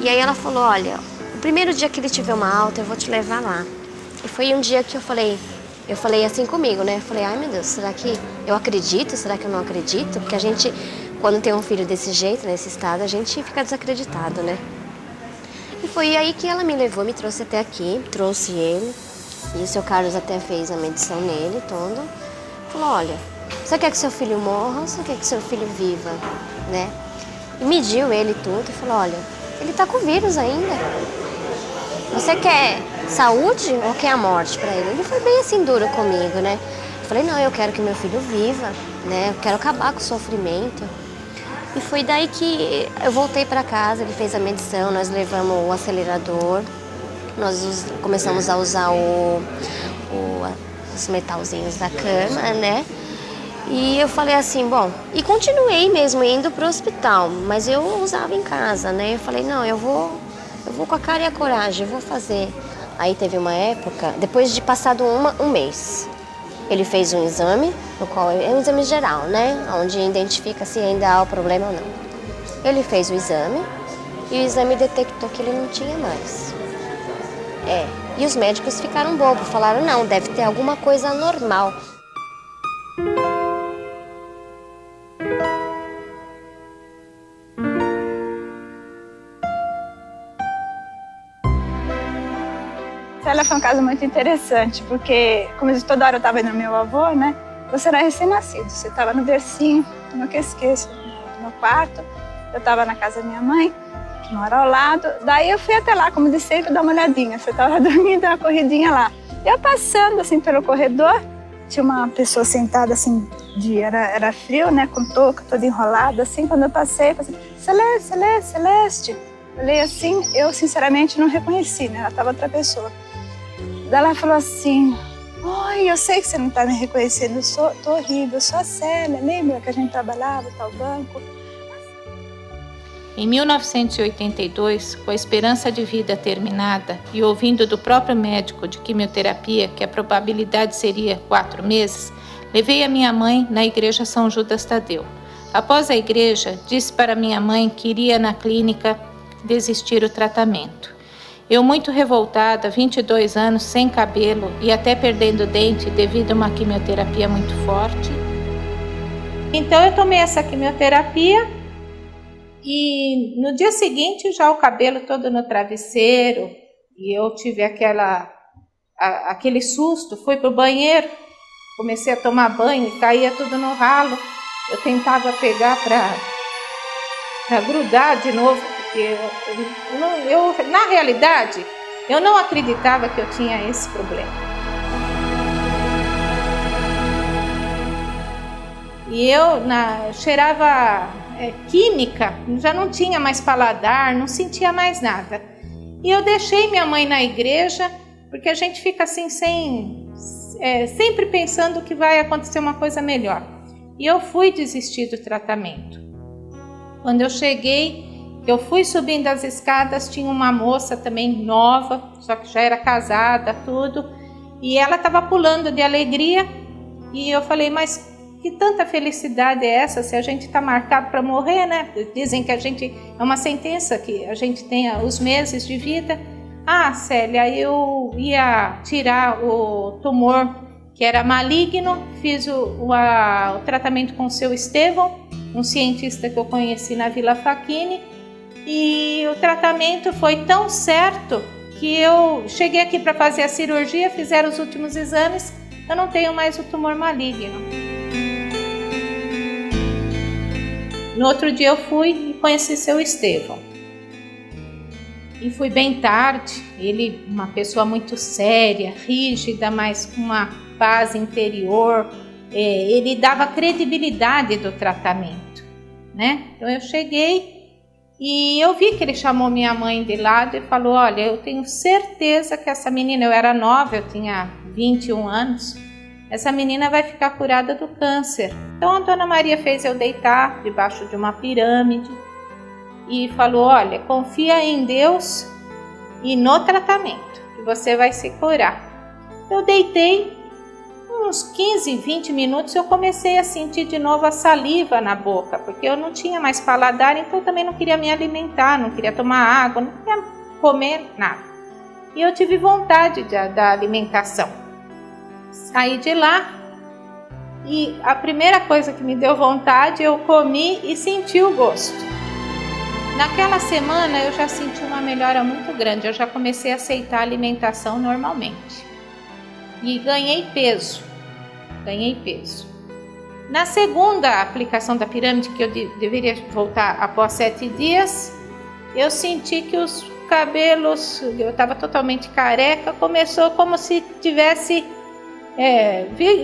E aí ela falou, olha, o primeiro dia que ele tiver uma alta, eu vou te levar lá. E foi um dia que eu falei assim comigo, né? Eu falei, ai meu Deus, será que eu acredito? Será que eu não acredito? Porque a gente, quando tem um filho desse jeito, nesse estado, a gente fica desacreditado, né? E foi aí que ela me levou, me trouxe até aqui, trouxe ele. E o seu Carlos até fez a medição nele, todo. Falou, olha, você quer que seu filho morra ou você quer que seu filho viva, né? E mediu ele tudo e falou, olha, ele tá com vírus ainda. Você quer saúde ou quer a morte para ele? Ele foi bem assim duro comigo, né? Eu falei, não, eu quero que meu filho viva, né? Eu quero acabar com o sofrimento. E foi daí que eu voltei para casa, ele fez a medição, nós levamos o acelerador, nós começamos a usar os metalzinhos da cama, né? E eu falei assim, bom, e continuei mesmo indo para o hospital, mas eu usava em casa, né? Eu falei, não, eu vou com a cara e a coragem, eu vou fazer. Aí teve uma época, depois de passado um mês, ele fez um exame, no qual é um exame geral, né? Onde identifica se ainda há o problema ou não. Ele fez o exame e o exame detectou que ele não tinha mais. E os médicos ficaram bobos, falaram, não, deve ter alguma coisa anormal. Ela foi um caso muito interessante, porque, como eu disse, toda hora eu estava indo no meu avô, né? Você era recém-nascido, você estava no bercinho, nunca esqueço, no quarto. Eu estava na casa da minha mãe, que mora ao lado. Daí eu fui até lá, como de sempre, dar uma olhadinha. Você estava dormindo, deu uma corridinha lá. Eu passando, assim, pelo corredor, tinha uma pessoa sentada, assim, era frio, né? Com touca, toda enrolada, assim. Quando eu passei, Celeste, Celeste, Celeste. Falei assim, eu sinceramente não reconheci, né? Ela estava outra pessoa. Daí ela falou assim, oi, eu sei que você não está me reconhecendo, tô horrível, eu sou a Célia, lembra que a gente trabalhava em tal banco? Em 1982, com a esperança de vida terminada e ouvindo do próprio médico de quimioterapia que a probabilidade seria 4 meses, levei a minha mãe na igreja São Judas Tadeu. Após a igreja, disse para minha mãe que iria na clínica desistir o tratamento. Eu, muito revoltada, 22 anos, sem cabelo e até perdendo dente devido a uma quimioterapia muito forte. Então eu tomei essa quimioterapia e no dia seguinte já o cabelo todo no travesseiro e eu tive aquele susto, fui pro banheiro, comecei a tomar banho e caía tudo no ralo. Eu tentava pegar para grudar de novo. Na realidade, eu não acreditava que eu tinha esse problema. E eu cheirava química, já não tinha mais paladar, não sentia mais nada. E eu deixei minha mãe na igreja, porque a gente fica assim sempre pensando que vai acontecer uma coisa melhor. E eu fui desistir do tratamento. Quando eu cheguei, eu fui subindo as escadas, tinha uma moça também nova, só que já era casada, tudo. E ela estava pulando de alegria. E eu falei, mas que tanta felicidade é essa se a gente está marcado para morrer, né? Dizem que é uma sentença que a gente tem os meses de vida. Ah, Célia, eu ia tirar o tumor que era maligno, fiz o tratamento com o seu Estevão, um cientista que eu conheci na Vila Facchini, e o tratamento foi tão certo que eu cheguei aqui para fazer a cirurgia, fizeram os últimos exames, eu não tenho mais o tumor maligno. No outro dia eu fui e conheci seu Estevão. E fui bem tarde, ele uma pessoa muito séria, rígida, mas com uma paz interior, ele dava credibilidade do tratamento, né? Então eu cheguei e eu vi que ele chamou minha mãe de lado e falou, olha, eu tenho certeza que essa menina, eu era nova, eu tinha 21 anos, essa menina vai ficar curada do câncer. Então a Dona Maria fez eu deitar debaixo de uma pirâmide e falou, olha, confia em Deus e no tratamento, que você vai se curar. Eu deitei, uns 15, 20 minutos eu comecei a sentir de novo a saliva na boca, porque eu não tinha mais paladar, então eu também não queria me alimentar, não queria tomar água, não queria comer nada. E eu tive vontade da alimentação. Saí de lá e a primeira coisa que me deu vontade, eu comi e senti o gosto. Naquela semana eu já senti uma melhora muito grande, eu já comecei a aceitar a alimentação normalmente. E ganhei peso. Na segunda aplicação da pirâmide, que eu deveria voltar após 7 dias, eu senti que os cabelos, eu estava totalmente careca, começou como se tivesse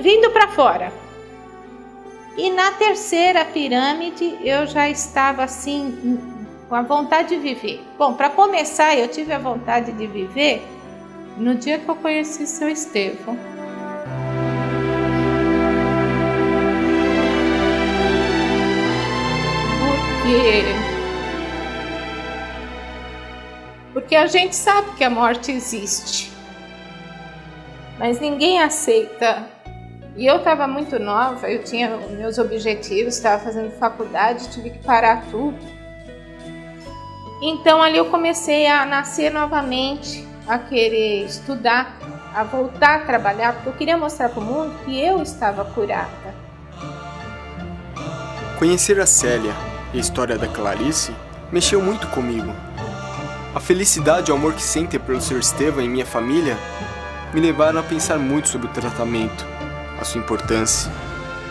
vindo para fora. E na terceira pirâmide eu já estava assim, com a vontade de viver. Bom, para começar, eu tive a vontade de viver no dia que eu conheci seu Estevão. Porque a gente sabe que a morte existe, mas ninguém aceita. E eu estava muito nova, eu tinha meus objetivos, estava fazendo faculdade, tive que parar tudo. Então ali eu comecei a nascer novamente, a querer estudar, a voltar a trabalhar, porque eu queria mostrar para o mundo que eu estava curada. Conhecer a Célia e a história da Clarice mexeu muito comigo. A felicidade e o amor que sentem pelo Sr. Estevão e minha família me levaram a pensar muito sobre o tratamento, a sua importância,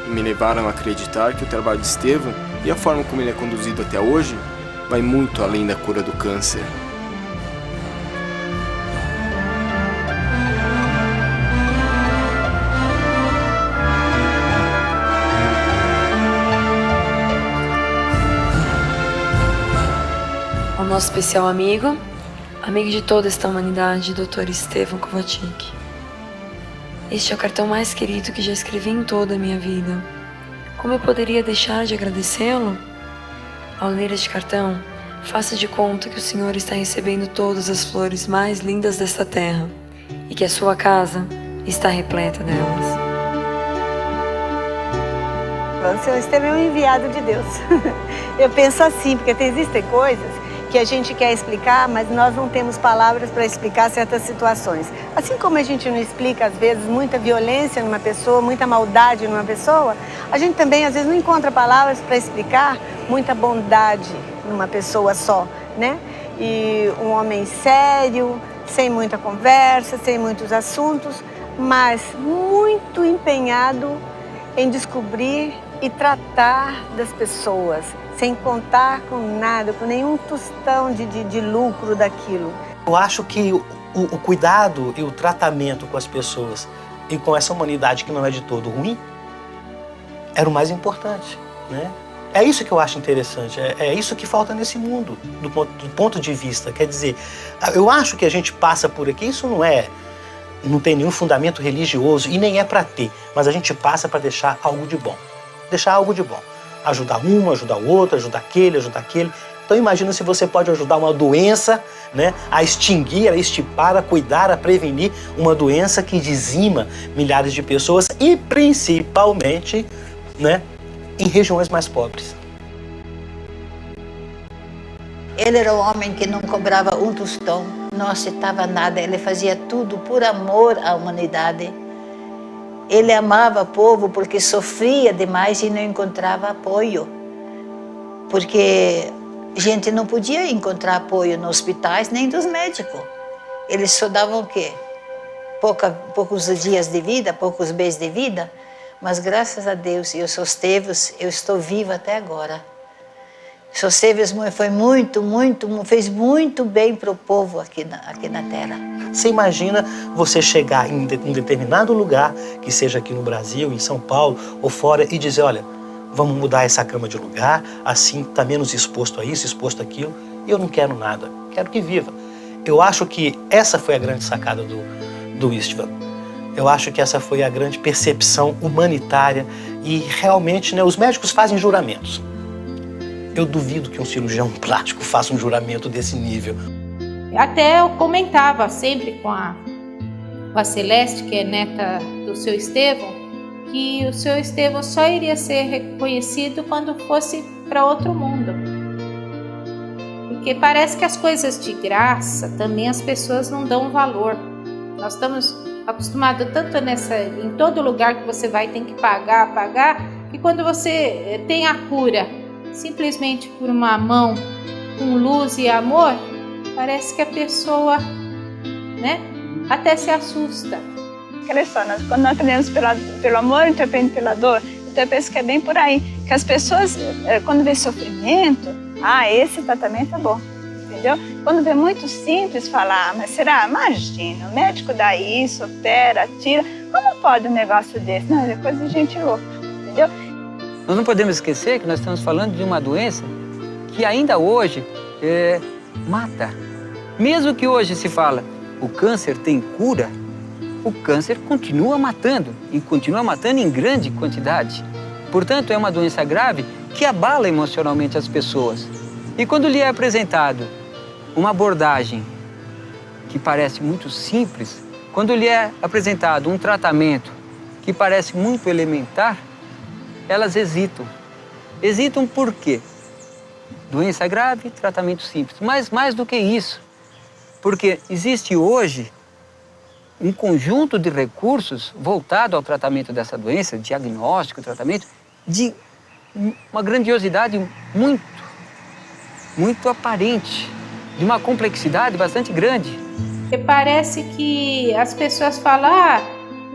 e me levaram a acreditar que o trabalho de Estevão e a forma como ele é conduzido até hoje vai muito além da cura do câncer. Ao nosso especial amigo de toda esta humanidade, Dr. Estevão Kovačić. Este é o cartão mais querido que já escrevi em toda a minha vida. Como eu poderia deixar de agradecê-lo? Ao ler este cartão, faça de conta que o Senhor está recebendo todas as flores mais lindas desta terra e que a sua casa está repleta delas. O Sr. Estevão é um enviado de Deus. Eu penso assim, porque existem coisas que a gente quer explicar, mas nós não temos palavras para explicar certas situações. Assim como a gente não explica, às vezes, muita violência numa pessoa, muita maldade numa pessoa, a gente também, às vezes, não encontra palavras para explicar muita bondade numa pessoa só, né? E um homem sério, sem muita conversa, sem muitos assuntos, mas muito empenhado em descobrir e tratar das pessoas, sem contar com nada, com nenhum tostão de lucro daquilo. Eu acho que o cuidado e o tratamento com as pessoas e com essa humanidade que não é de todo ruim era o mais importante, né? É isso que eu acho interessante, é isso que falta nesse mundo, do ponto de vista. Quer dizer, eu acho que a gente passa por aqui, isso não tem nenhum fundamento religioso e nem é para ter, mas a gente passa para deixar algo de bom. Deixar algo de bom. Ajudar um, ajudar o outro, ajudar aquele, ajudar aquele. Então imagina se você pode ajudar uma doença, né, a extinguir, a extirpar, a cuidar, a prevenir uma doença que dizima milhares de pessoas e principalmente, né, em regiões mais pobres. Ele era um homem que não cobrava um tostão, não aceitava nada, ele fazia tudo por amor à humanidade. Ele amava o povo porque sofria demais e não encontrava apoio. Porque a gente não podia encontrar apoio nos hospitais nem dos médicos. Eles só davam o quê? Poucos dias de vida, poucos meses de vida. Mas graças a Deus e os seus Esteves, eu estou viva até agora. Seus Esteves fez muito bem para o povo aqui na Terra. Você imagina você chegar em um determinado lugar, que seja aqui no Brasil, em São Paulo ou fora, e dizer, olha, vamos mudar essa cama de lugar, assim está menos exposto a isso, exposto àquilo, e eu não quero nada, quero que viva. Eu acho que essa foi a grande sacada do Istvan. Eu acho que essa foi a grande percepção humanitária e realmente, né, os médicos fazem juramentos. Eu duvido que um cirurgião plástico faça um juramento desse nível. Até eu comentava sempre com a Celeste, que é neta do seu Estevão, que o seu Estevão só iria ser reconhecido quando fosse para outro mundo. Porque parece que as coisas de graça também as pessoas não dão valor. Nós estamos acostumados tanto em todo lugar que você vai tem que pagar, que quando você tem a cura simplesmente por uma mão com luz e amor, parece que a pessoa, né, até se assusta. Olha só, quando nós aprendemos pelo amor, interpretamos pela dor, então eu penso que é bem por aí, que as pessoas, quando vê sofrimento, esse tratamento é bom, entendeu? Quando vê muito simples, falar, mas será? Imagina, o médico dá isso, opera, tira, como pode um negócio desse? Não, é coisa de gente louca, entendeu? Nós não podemos esquecer que nós estamos falando de uma doença que ainda hoje mata. Mesmo que hoje se fala, o câncer tem cura, o câncer continua matando e continua matando em grande quantidade. Portanto, é uma doença grave que abala emocionalmente as pessoas. E quando lhe é apresentado uma abordagem que parece muito simples, quando lhe é apresentado um tratamento que parece muito elementar, elas hesitam. Hesitam por quê? Doença grave, tratamento simples. Mas mais do que isso, porque existe hoje um conjunto de recursos voltado ao tratamento dessa doença, diagnóstico, tratamento, de uma grandiosidade muito aparente, de uma complexidade bastante grande. E parece que as pessoas falam,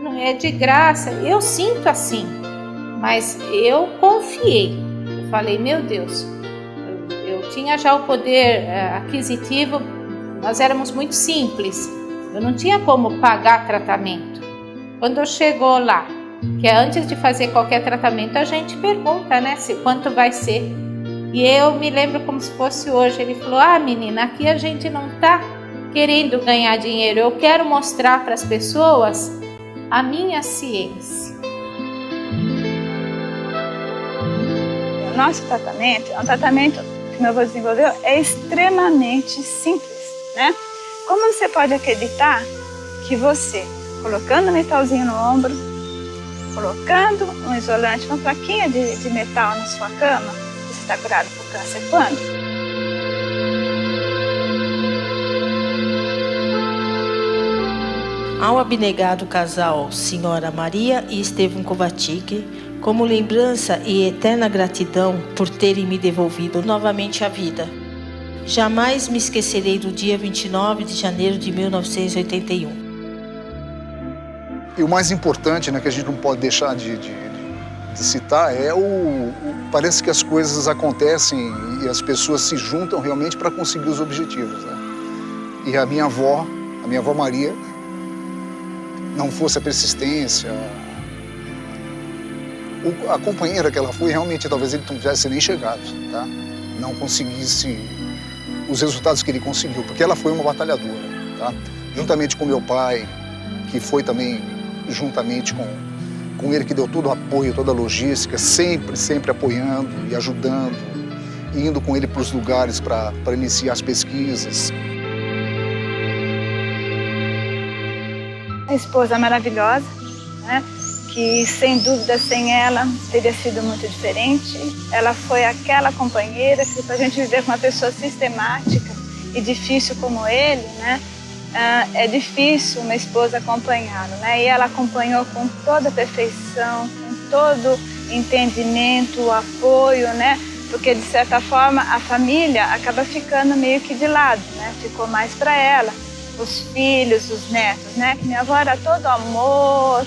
não é de graça. Eu sinto assim, mas eu confiei. Eu falei, meu Deus, eu tinha já o poder aquisitivo, nós éramos muito simples. Eu não tinha como pagar tratamento. Quando chegou lá, que é antes de fazer qualquer tratamento, a gente pergunta, né, quanto vai ser. E eu me lembro como se fosse hoje. Ele falou, menina, aqui a gente não está querendo ganhar dinheiro. Eu quero mostrar para as pessoas a minha ciência. O nosso tratamento é um tratamento que meu avô desenvolveu, é extremamente simples, né? Como você pode acreditar que você, colocando um metalzinho no ombro, colocando um isolante, uma plaquinha de metal na sua cama, você está curado por câncer quando? Ao abnegado casal Senhora Maria e Estevão Kovačič, como lembrança e eterna gratidão por terem me devolvido novamente a vida. Jamais me esquecerei do dia 29 de janeiro de 1981. E o mais importante, né, que a gente não pode deixar de citar, parece que as coisas acontecem e as pessoas se juntam realmente para conseguir os objetivos, né? E a minha avó Maria, não fosse a persistência, A companheira que ela foi, realmente, talvez ele não tivesse nem chegado, tá? Não conseguisse os resultados que ele conseguiu, porque ela foi uma batalhadora, tá? Juntamente com meu pai, que foi também juntamente com ele, que deu todo o apoio, toda a logística, sempre apoiando e ajudando, e indo com ele para os lugares para iniciar as pesquisas. A esposa maravilhosa, né? Que sem dúvida sem ela teria sido muito diferente. Ela foi aquela companheira que, para a gente viver com uma pessoa sistemática e difícil como ele, né? É difícil uma esposa acompanhá-lo, né? E ela acompanhou com toda a perfeição, com todo entendimento, o apoio, né? Porque de certa forma a família acaba ficando meio que de lado, né? Ficou mais para ela, os filhos, os netos, né? Que minha avó era todo amor,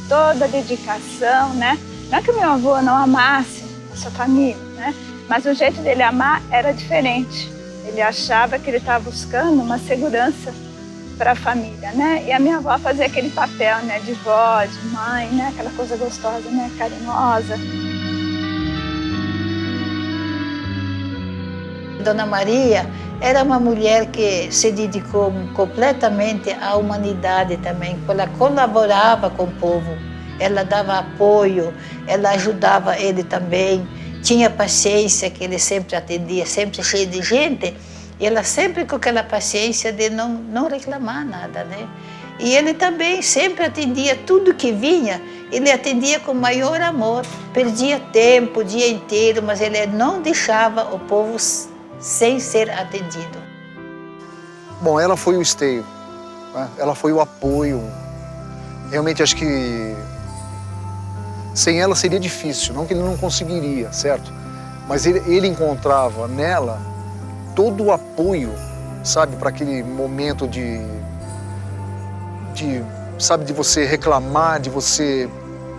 toda a dedicação, né? Não é que meu avô não amasse a sua família, né? Mas o jeito dele amar era diferente. Ele achava que ele estava buscando uma segurança para a família, né? E a minha avó fazia aquele papel, né? De vó, de mãe, né? Aquela coisa gostosa, né? Carinhosa. Dona Maria era uma mulher que se dedicou completamente à humanidade também. Ela colaborava com o povo, ela dava apoio, ela ajudava ele também. Tinha paciência, que ele sempre atendia, sempre cheio de gente. E ela sempre com aquela paciência de não reclamar nada, né? E ele também sempre atendia tudo que vinha, ele atendia com maior amor. Perdia tempo o dia inteiro, mas ele não deixava o povo sem ser atendido. Bom, ela foi o esteio, né? Ela foi o apoio. Realmente acho que sem ela seria difícil, não que ele não conseguiria, certo? Mas ele encontrava nela todo o apoio, sabe, para aquele momento de você reclamar, de você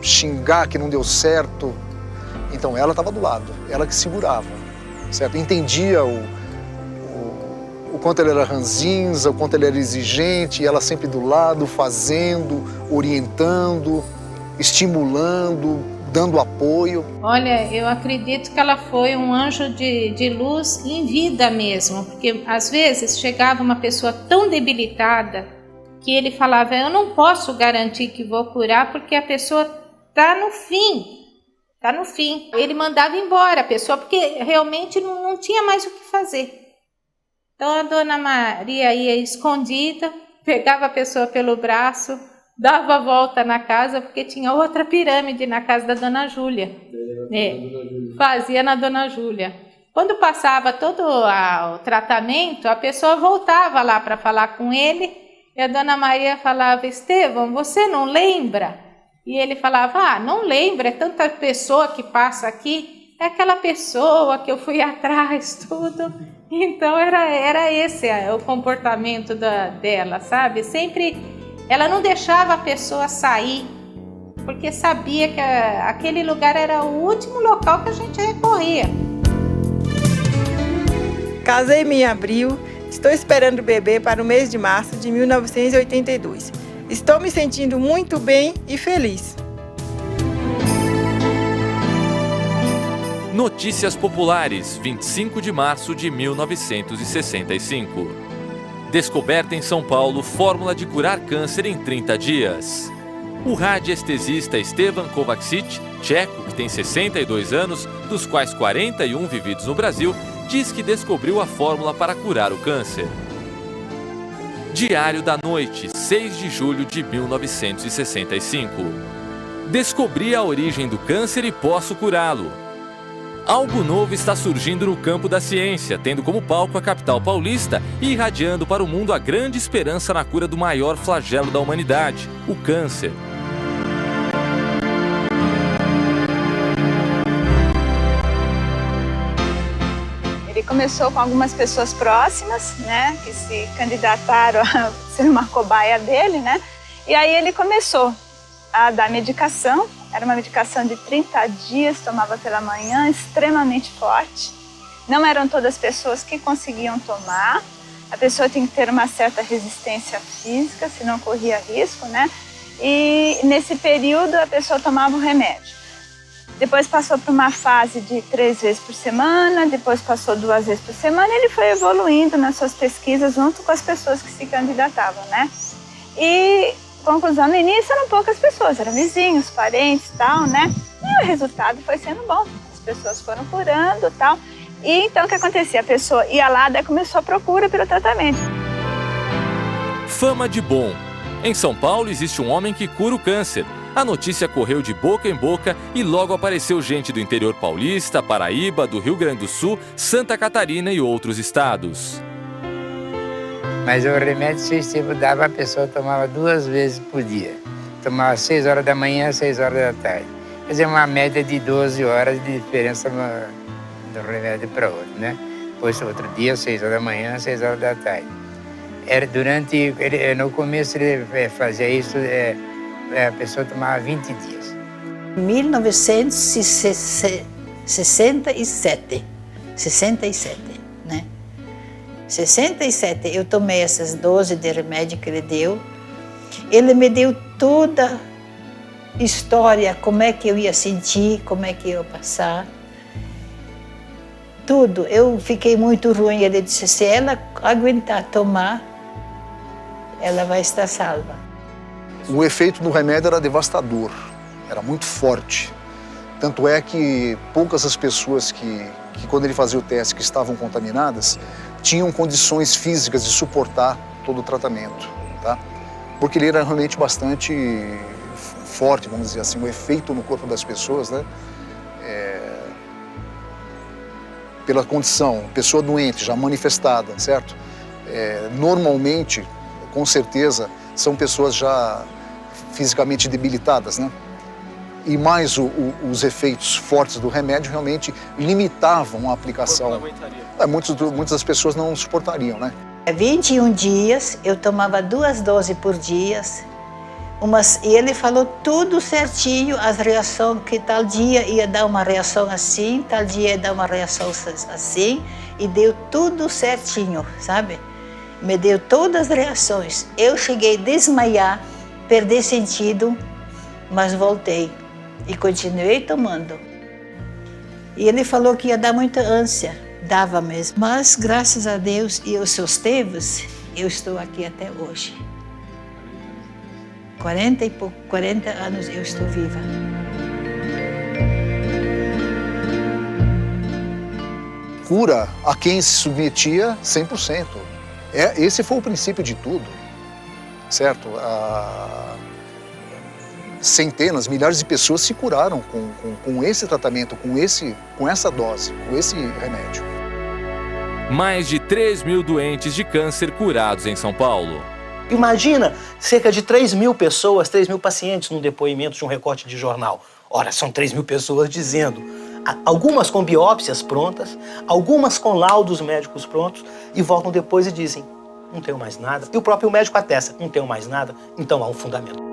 xingar que não deu certo. Então ela estava do lado, ela que segurava, certo? Entendia o quanto ele era ranzinza, o quanto ele era exigente, e ela sempre do lado, fazendo, orientando, estimulando, dando apoio. Olha, eu acredito que ela foi um anjo de luz em vida mesmo, porque às vezes chegava uma pessoa tão debilitada que ele falava, eu não posso garantir que vou curar porque a pessoa está no fim. Está no fim. Ele mandava embora a pessoa porque realmente não tinha mais o que fazer. Então a Dona Maria ia escondida, pegava a pessoa pelo braço, dava a volta na casa, porque tinha outra pirâmide na casa da Dona Júlia. Fazia na Dona Júlia. Quando passava todo o tratamento, a pessoa voltava lá para falar com ele, e a Dona Maria falava, Estevão, você não lembra? E ele falava, não lembro, é tanta pessoa que passa aqui, é aquela pessoa que eu fui atrás, tudo. Então era esse o comportamento dela, sabe? Sempre ela não deixava a pessoa sair, porque sabia que aquele lugar era o último local que a gente recorria. Casei-me em abril, estou esperando o bebê para o mês de março de 1982. Estou me sentindo muito bem e feliz. Notícias Populares, 25 de março de 1965. Descoberta em São Paulo fórmula de curar câncer em 30 dias. O radiestesista Stevan Kovačić, tcheco, que tem 62 anos, dos quais 41 vividos no Brasil, diz que descobriu a fórmula para curar o câncer. Diário da Noite, 6 de julho de 1965. Descobri a origem do câncer e posso curá-lo. Algo novo está surgindo no campo da ciência, tendo como palco a capital paulista e irradiando para o mundo a grande esperança na cura do maior flagelo da humanidade, o câncer. Ele começou com algumas pessoas próximas, né, que se candidataram a ser uma cobaia dele, né, e aí ele começou a dar medicação. Era uma medicação de 30 dias, tomava pela manhã, extremamente forte. Não eram todas as pessoas que conseguiam tomar. A pessoa tem que ter uma certa resistência física, senão corria risco, né? E nesse período a pessoa tomava o remédio. Depois passou para uma fase de 3 vezes por semana, depois passou 2 vezes por semana, e ele foi evoluindo nas suas pesquisas junto com as pessoas que se candidatavam, né? E, conclusão, no início eram poucas pessoas, eram vizinhos, parentes e tal, né? E o resultado foi sendo bom, as pessoas foram curando e tal. E então o que acontecia? A pessoa ia lá, daí começou a procura pelo tratamento. Fama de bom. Em São Paulo existe um homem que cura o câncer. A notícia correu de boca em boca e logo apareceu gente do interior paulista, Paraíba, do Rio Grande do Sul, Santa Catarina e outros estados. Mas o remédio que o Estevão dava, a pessoa tomava 2 vezes por dia. Tomava 6 horas da manhã, 6 horas da tarde. Quer dizer, uma média de 12 horas de diferença de um remédio para outro, né? Depois, outro dia, 6 horas da manhã, 6 horas da tarde. Era no começo ele fazia isso, a pessoa tomava 20 dias. 1967, né? 67, eu tomei essas doses de remédio que ele deu. Ele me deu toda a história, como é que eu ia sentir, como é que eu ia passar. Tudo. Eu fiquei muito ruim. Ele disse, se ela aguentar tomar, ela vai estar salva. O efeito do remédio era devastador, era muito forte. Tanto é que poucas as pessoas que quando ele fazia o teste, que estavam contaminadas, tinham condições físicas de suportar todo o tratamento, tá? Porque ele era realmente bastante forte, vamos dizer assim, o efeito no corpo das pessoas, né? Pela condição, pessoa doente, já manifestada, certo? Normalmente, com certeza, são pessoas já fisicamente debilitadas, né? E mais os efeitos fortes do remédio realmente limitavam a aplicação. Muitas das pessoas não suportariam, né? 21 dias, eu tomava 2 doses por dia. E ele falou tudo certinho, as reações, que tal dia ia dar uma reação assim, tal dia ia dar uma reação assim, e deu tudo certinho, sabe? Me deu todas as reações. Eu cheguei a desmaiar, perder sentido, mas voltei e continuei tomando. E ele falou que ia dar muita ânsia, dava mesmo. Mas graças a Deus e aos seus tevos, eu estou aqui até hoje. 40 anos eu estou viva. Cura a quem se submetia 100%. Esse foi o princípio de tudo, certo? Centenas, milhares de pessoas se curaram com esse tratamento, com essa dose, com esse remédio. Mais de 3.000 doentes de câncer curados em São Paulo. Imagina cerca de 3.000 pessoas, 3.000 pacientes num depoimento de um recorte de jornal. Ora, são 3.000 pessoas dizendo, algumas com biópsias prontas, algumas com laudos médicos prontos, e voltam depois e dizem, não tenho mais nada. E o próprio médico atesta, não tenho mais nada, então há um fundamento.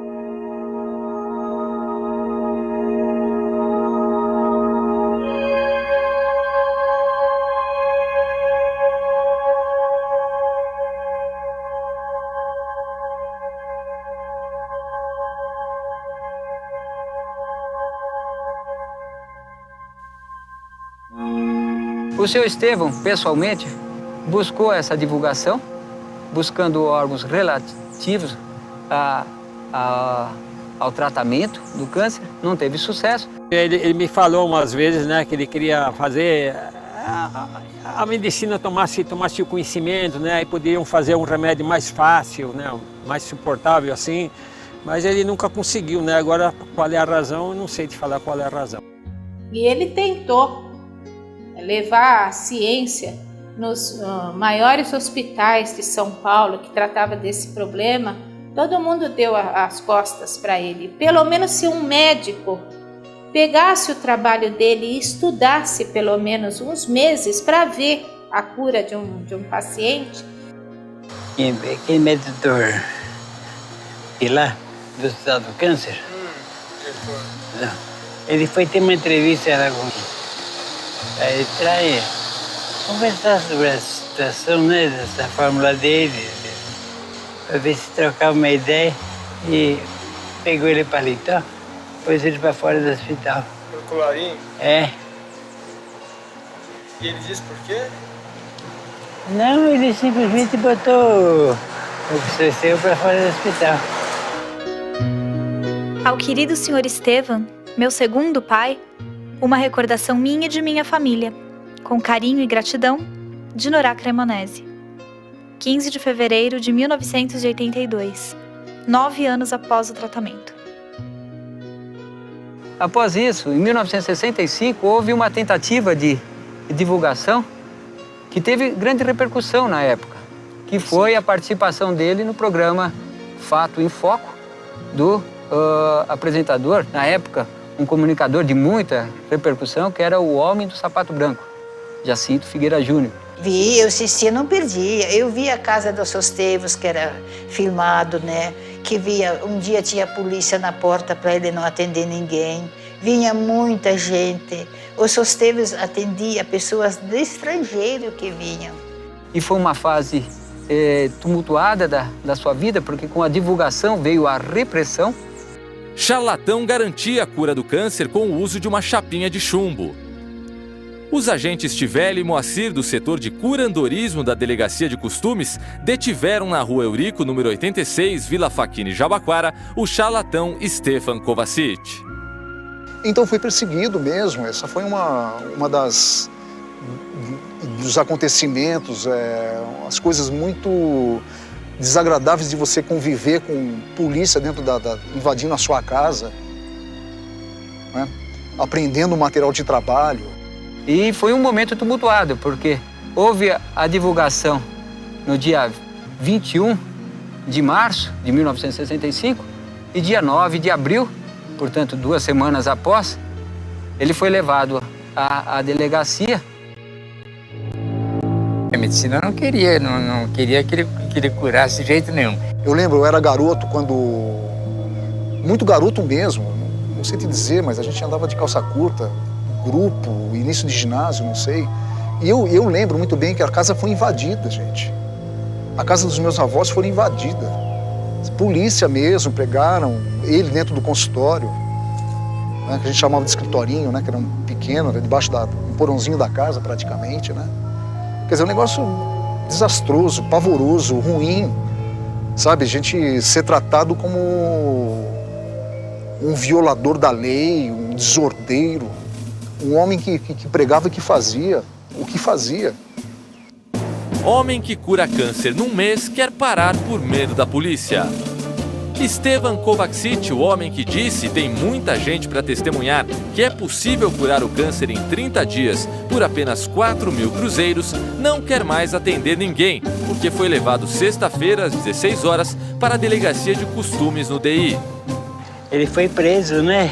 O seu Estevão, pessoalmente, buscou essa divulgação, buscando órgãos relativos ao tratamento do câncer, não teve sucesso. Ele me falou umas vezes, né, que ele queria fazer a medicina tomasse o conhecimento, né, e poderiam fazer um remédio mais fácil, né, mais suportável assim, mas ele nunca conseguiu, né? Agora, qual é a razão? Eu não sei te falar qual é a razão. E ele tentou levar a ciência nos maiores hospitais de São Paulo que tratava desse problema. Todo mundo deu as costas para ele. Pelo menos se um médico pegasse o trabalho dele e estudasse pelo menos uns meses para ver a cura de um paciente. Quem é doutor Pilar, do Hospital do Câncer? Ele foi ter uma entrevista lá com ele para conversar sobre a situação, né, dessa fórmula dele, para ver se trocava uma ideia, e pegou ele paletó, pôs ele para fora do hospital. colarinho? É. E ele disse por quê? Não, ele simplesmente botou o professor Estevam para fora do hospital. Ao querido Sr. Estevam, meu segundo pai, uma recordação minha e de minha família, com carinho e gratidão, de Norá Cremonese. 15 de fevereiro de 1982, 9 anos após o tratamento. Após isso, em 1965, houve uma tentativa de divulgação que teve grande repercussão na época, que foi a participação dele no programa Fato em Foco, do apresentador, na época, um comunicador de muita repercussão, que era o Homem do Sapato Branco, Jacinto Figueira Júnior. Vi, eu assistia, não perdia. Eu via a casa dos Sostevos, que era filmado, né? Que via, um dia tinha a polícia na porta para ele não atender ninguém. Vinha muita gente. Os Sostevos atendia pessoas do estrangeiro que vinham. E foi uma fase tumultuada da sua vida, porque com a divulgação veio a repressão. Charlatão garantia a cura do câncer com o uso de uma chapinha de chumbo. Os agentes Tivelli e Moacir, do setor de curandorismo da Delegacia de Costumes, detiveram na rua Eurico, número 86, Vila Faquini, Jabaquara, o charlatão Stefan Kovacic. Então foi perseguido mesmo. Essa foi uma dos acontecimentos, as coisas muito desagradáveis de você conviver com polícia dentro invadindo a sua casa, né? Apreendendo material de trabalho. E foi um momento tumultuado, porque houve a divulgação no dia 21 de março de 1965 e dia 9 de abril, portanto 2 semanas após, ele foi levado à delegacia. A medicina não queria que ele curasse de jeito nenhum. Eu lembro, eu era garoto muito garoto mesmo, não sei te dizer, mas a gente andava de calça curta, grupo, início de ginásio, não sei. E eu lembro muito bem que a casa foi invadida, gente. A casa dos meus avós foi invadida. Polícia mesmo, pegaram ele dentro do consultório, né, que a gente chamava de escritorinho, né, que era um pequeno, era debaixo um porãozinho da casa praticamente, né. Quer dizer, um negócio desastroso, pavoroso, ruim, sabe? A gente ser tratado como um violador da lei, um desordeiro. Um homem que pregava o que fazia. Homem que cura câncer num mês quer parar por medo da polícia. Stefan Kovacic, o homem que disse, tem muita gente para testemunhar, que é possível curar o câncer em 30 dias por apenas 4.000 cruzeiros, não quer mais atender ninguém, porque foi levado sexta-feira às 16 horas para a Delegacia de Costumes no DI. Ele foi preso, né?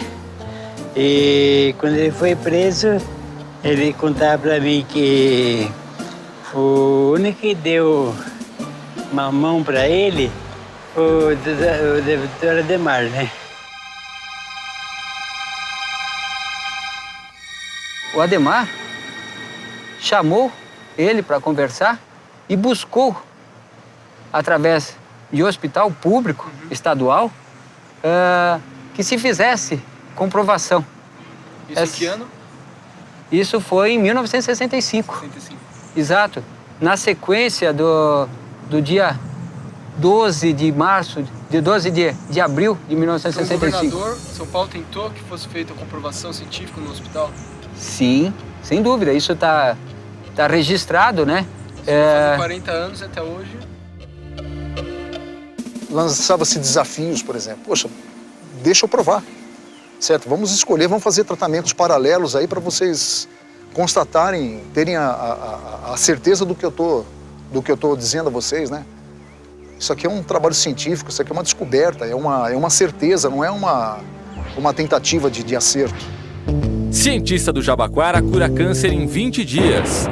E quando ele foi preso, ele contava para mim que o único que deu uma mão para ele foi o doutor Ademar, né? O Ademar chamou ele para conversar e buscou, através de hospital público, estadual, que se fizesse comprovação. Isso em que ano? Isso foi em 1965. Exato. Na sequência do dia 12 de março, de 12 de abril de 1965. O governador de São Paulo tentou que fosse feita a comprovação científica no hospital? Sim, sem dúvida. Isso está registrado, né? Fazem 40 anos até hoje. Lançava-se desafios, por exemplo. Poxa, deixa eu provar. Certo? Vamos escolher, vamos fazer tratamentos paralelos aí para vocês constatarem, terem a certeza do que eu tô dizendo a vocês, né? Isso aqui é um trabalho científico, isso aqui é uma descoberta, é uma certeza, não é uma tentativa de acerto. Cientista do Jabaquara cura câncer em 20 dias.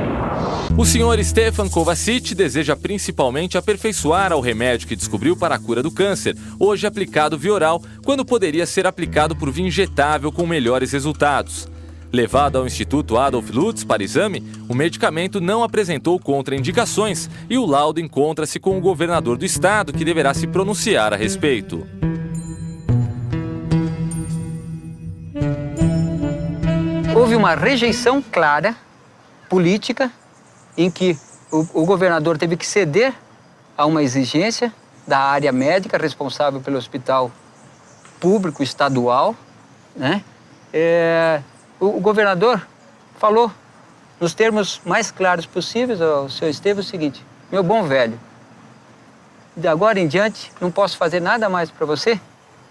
O senhor Stefan Kovacic deseja principalmente aperfeiçoar ao remédio que descobriu para a cura do câncer, hoje aplicado via oral, quando poderia ser aplicado por via injetável com melhores resultados. Levado ao Instituto Adolf Lutz para exame, o medicamento não apresentou contraindicações e o laudo encontra-se com o governador do estado, que deverá se pronunciar a respeito. houve uma rejeição clara, política, em que o governador teve que ceder a uma exigência da área médica responsável pelo hospital público estadual, né? O governador falou, nos termos mais claros possíveis, ao senhor Estevão, o seguinte: meu bom velho, de agora em diante não posso fazer nada mais para você,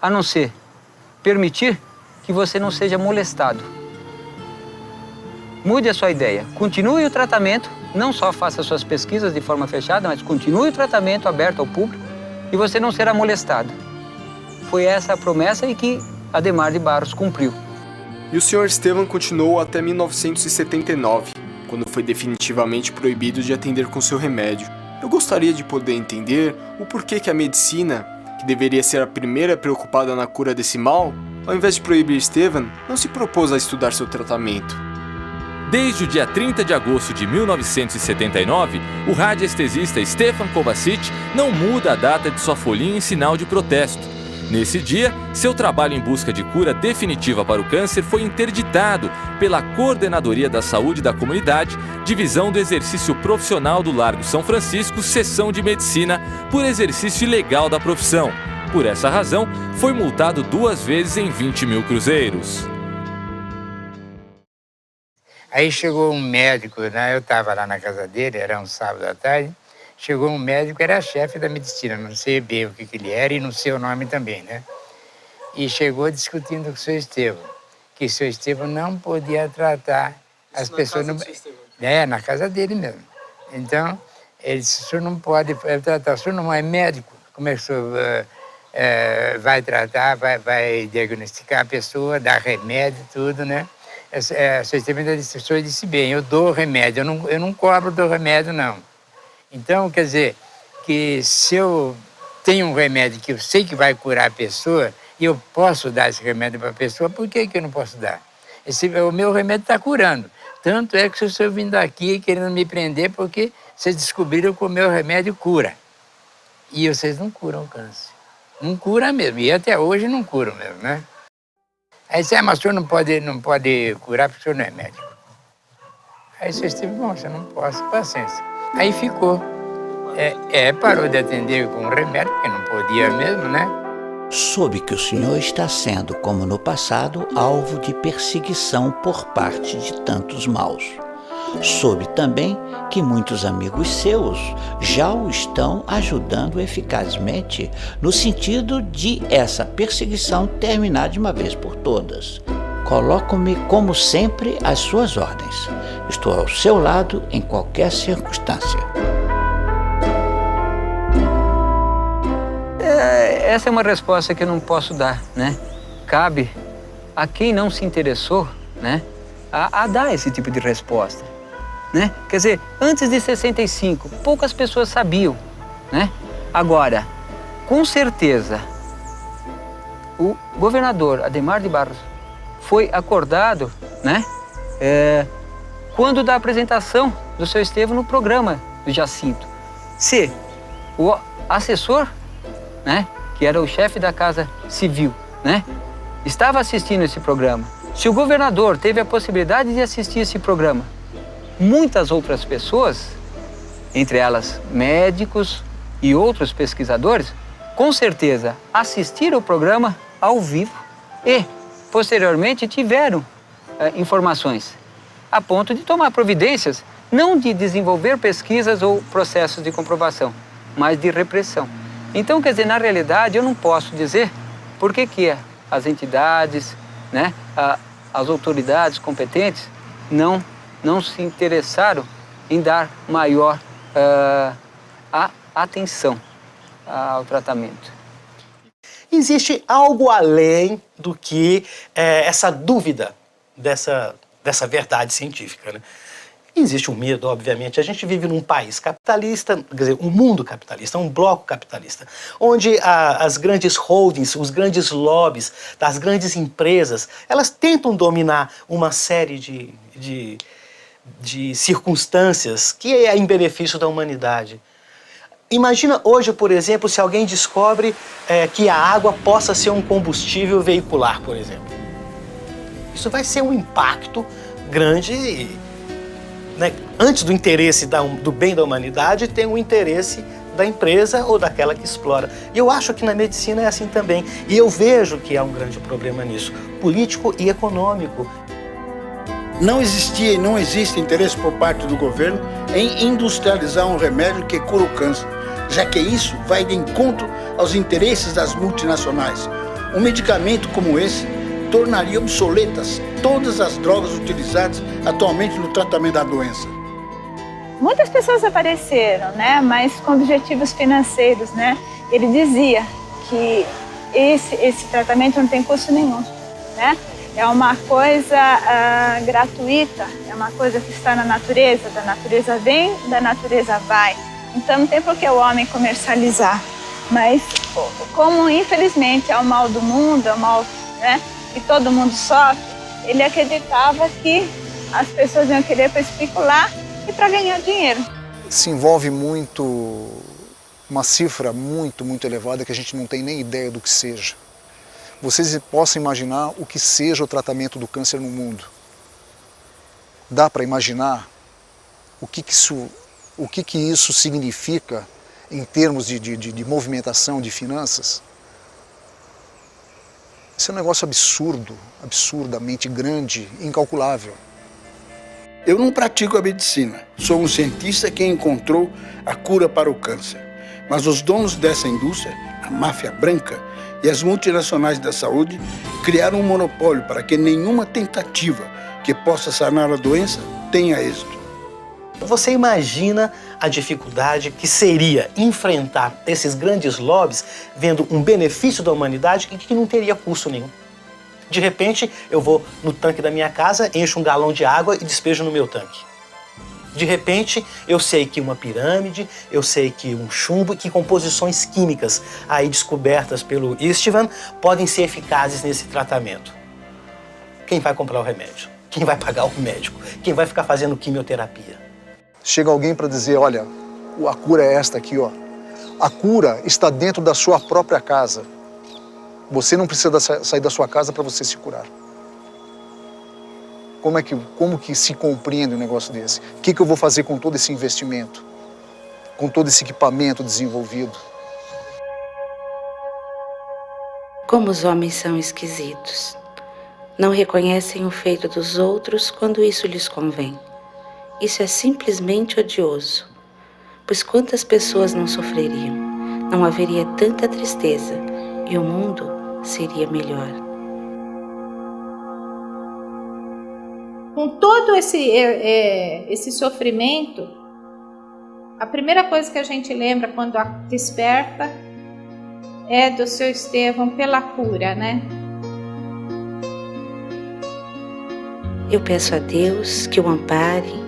a não ser permitir que você não seja molestado. Mude a sua ideia, continue o tratamento, não só faça suas pesquisas de forma fechada, mas continue o tratamento aberto ao público e você não será molestado. Foi essa a promessa e que Adhemar de Barros cumpriu. E o Sr. Estevão continuou até 1979, quando foi definitivamente proibido de atender com seu remédio. Eu gostaria de poder entender o porquê que a medicina, que deveria ser a primeira preocupada na cura desse mal, ao invés de proibir Estevão, não se propôs a estudar seu tratamento. Desde o dia 30 de agosto de 1979, o radiestesista Stefan Kovacic não muda a data de sua folhinha em sinal de protesto. Nesse dia, seu trabalho em busca de cura definitiva para o câncer foi interditado pela Coordenadoria da Saúde da Comunidade, Divisão do Exercício Profissional do Largo São Francisco, Seção de Medicina, por exercício ilegal da profissão. Por essa razão, foi multado 2 vezes em 20 mil cruzeiros. Aí chegou um médico, né? Eu estava lá na casa dele, era um sábado à tarde. Chegou um médico, era chefe da medicina, não sei bem o que ele era e não sei o nome também, né? E chegou discutindo com o seu Estevão, que o seu Estevão não podia tratar as pessoas... Na casa dele mesmo. Então, ele disse: o senhor não pode tratar, o senhor não é médico. Começou, vai tratar, vai diagnosticar a pessoa, dar remédio, tudo, né? O seu Estevão disse bem, eu dou remédio, eu não cobro do remédio, não. Então, quer dizer, que se eu tenho um remédio que eu sei que vai curar a pessoa e eu posso dar esse remédio para a pessoa, por que eu não posso dar? O meu remédio está curando. Tanto é que o senhor vindo aqui querendo me prender porque vocês descobriram que o meu remédio cura. E vocês não curam o câncer. Não cura mesmo. E até hoje não curam mesmo, né? Aí você, mas o senhor não pode curar porque o senhor não é médico. Aí você esteve, bom, você não posso, paciência. Aí ficou. Parou de atender com remédio, porque não podia mesmo, né? Soube que o senhor está sendo, como no passado, alvo de perseguição por parte de tantos maus. Soube também que muitos amigos seus já o estão ajudando eficazmente no sentido de essa perseguição terminar de uma vez por todas. Coloco-me, como sempre, às suas ordens. Estou ao seu lado em qualquer circunstância. Essa é uma resposta que eu não posso dar, né? Cabe a quem não se interessou, né, a dar esse tipo de resposta, né? Quer dizer, antes de 65, poucas pessoas sabiam, né? Agora, com certeza, o governador Adhemar de Barros foi acordado, né, quando da apresentação do seu Estevão no programa do Jacinto. Se o assessor, né, que era o chefe da Casa Civil, né, estava assistindo esse programa, se o governador teve a possibilidade de assistir esse programa, muitas outras pessoas, entre elas médicos e outros pesquisadores, com certeza assistiram o programa ao vivo e posteriormente tiveram informações a ponto de tomar providências, não de desenvolver pesquisas ou processos de comprovação, mas de repressão. Então, quer dizer, na realidade, eu não posso dizer por que as entidades, né, as autoridades competentes não se interessaram em dar maior atenção ao tratamento. Existe algo além do que essa dúvida dessa verdade científica, né? Existe um medo, obviamente. A gente vive num país capitalista, quer dizer, um mundo capitalista, um bloco capitalista, onde as grandes holdings, os grandes lobbies das grandes empresas, elas tentam dominar uma série de circunstâncias que é em benefício da humanidade. Imagina hoje, por exemplo, se alguém descobre que a água possa ser um combustível veicular, por exemplo. Isso vai ser um impacto grande, né? Antes do interesse do bem da humanidade, tem o interesse da empresa ou daquela que explora. E eu acho que na medicina é assim também. E eu vejo que há um grande problema nisso, político e econômico. Não existia e não existe interesse por parte do governo em industrializar um remédio que cura o câncer, já que isso vai de encontro aos interesses das multinacionais. Um medicamento como esse tornaria obsoletas todas as drogas utilizadas atualmente no tratamento da doença. Muitas pessoas apareceram, né, mas com objetivos financeiros, né? Ele dizia que esse tratamento não tem custo nenhum, né? É uma coisa gratuita, é uma coisa que está na natureza, da natureza vem, da natureza vai. Então não tem por que o homem comercializar. Mas como infelizmente é o mal do mundo, é o mal, né, e todo mundo sofre, ele acreditava que as pessoas iam querer para especular e para ganhar dinheiro. Se envolve muito, uma cifra muito elevada que a gente não tem nem ideia do que seja. Vocês possam imaginar o que seja o tratamento do câncer no mundo. Dá para imaginar o que isso significa em termos de movimentação de finanças? Isso é um negócio absurdo, absurdamente grande, incalculável. Eu não pratico a medicina, sou um cientista que encontrou a cura para o câncer. Mas os donos dessa indústria, a máfia branca e as multinacionais da saúde, criaram um monopólio para que nenhuma tentativa que possa sanar a doença tenha êxito. Você imagina a dificuldade que seria enfrentar esses grandes lobbies vendo um benefício da humanidade e que não teria custo nenhum. De repente, eu vou no tanque da minha casa, encho um galão de água e despejo no meu tanque. De repente, eu sei que uma pirâmide, eu sei que um chumbo, que composições químicas aí descobertas pelo Istvan podem ser eficazes nesse tratamento. Quem vai comprar o remédio? Quem vai pagar o médico? Quem vai ficar fazendo quimioterapia? Chega alguém para dizer, olha, a cura é esta aqui, ó. A cura está dentro da sua própria casa. Você não precisa sair da sua casa para você se curar. Como que se compreende um negócio desse? O que eu vou fazer com todo esse investimento? Com todo esse equipamento desenvolvido? Como os homens são esquisitos. Não reconhecem o feito dos outros quando isso lhes convém. Isso é simplesmente odioso. Pois quantas pessoas não sofreriam? Não haveria tanta tristeza e o mundo seria melhor. Com todo esse sofrimento, a primeira coisa que a gente lembra quando desperta é do seu Estevão pela cura, né? Eu peço a Deus que o ampare,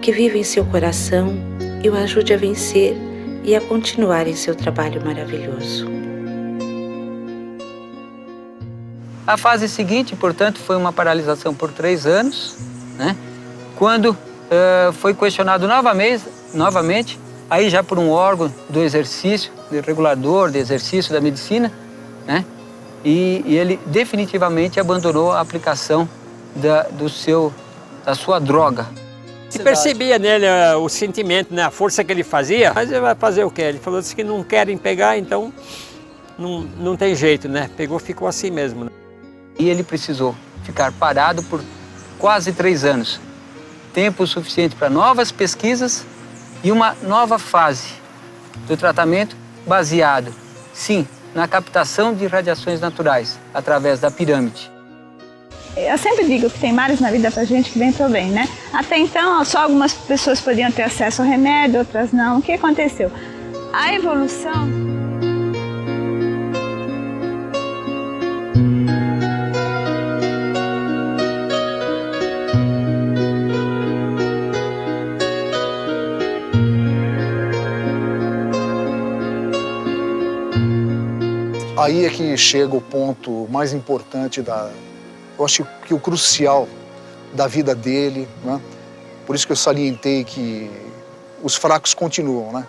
que viva em seu coração e o ajude a vencer e a continuar em seu trabalho maravilhoso. A fase seguinte, portanto, foi uma paralisação por 3 anos, né? Quando foi questionado novamente, aí já por um órgão do exercício, de regulador de exercício da medicina, né? E ele definitivamente abandonou a aplicação da sua droga. Se percebia nele o sentimento, né? A força que ele fazia, mas ele vai fazer o quê? Ele falou que não querem pegar, então não tem jeito, né? Ficou assim mesmo. E ele precisou ficar parado por quase 3 anos. Tempo suficiente para novas pesquisas e uma nova fase do tratamento baseado, sim, na captação de radiações naturais através da pirâmide. Eu sempre digo que tem males na vida pra gente que vem pro bem, né? Até então, só algumas pessoas podiam ter acesso ao remédio, outras não. O que aconteceu? A evolução... Aí é que chega o ponto mais importante eu acho que o crucial da vida dele, né? Por isso que eu salientei que os fracos continuam, né?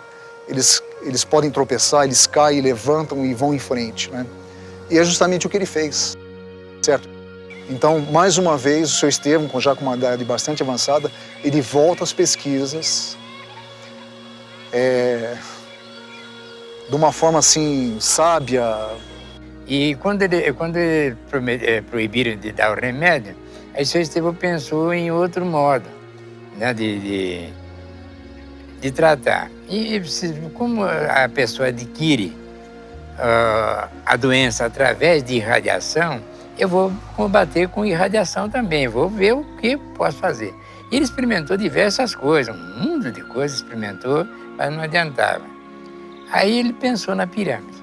Eles podem tropeçar, eles caem, levantam e vão em frente, né? E é justamente o que ele fez, certo? Então, mais uma vez, o seu Estevão, já com uma idade bastante avançada, ele volta às pesquisas de uma forma assim, sábia. E quando proibiram de dar o remédio, aí o seu Estevão pensou em outro modo, né, de tratar. E como a pessoa adquire a doença através de irradiação, eu vou combater com irradiação também, vou ver o que posso fazer. Ele experimentou diversas coisas, um mundo de coisas experimentou, mas não adiantava. Aí ele pensou na pirâmide.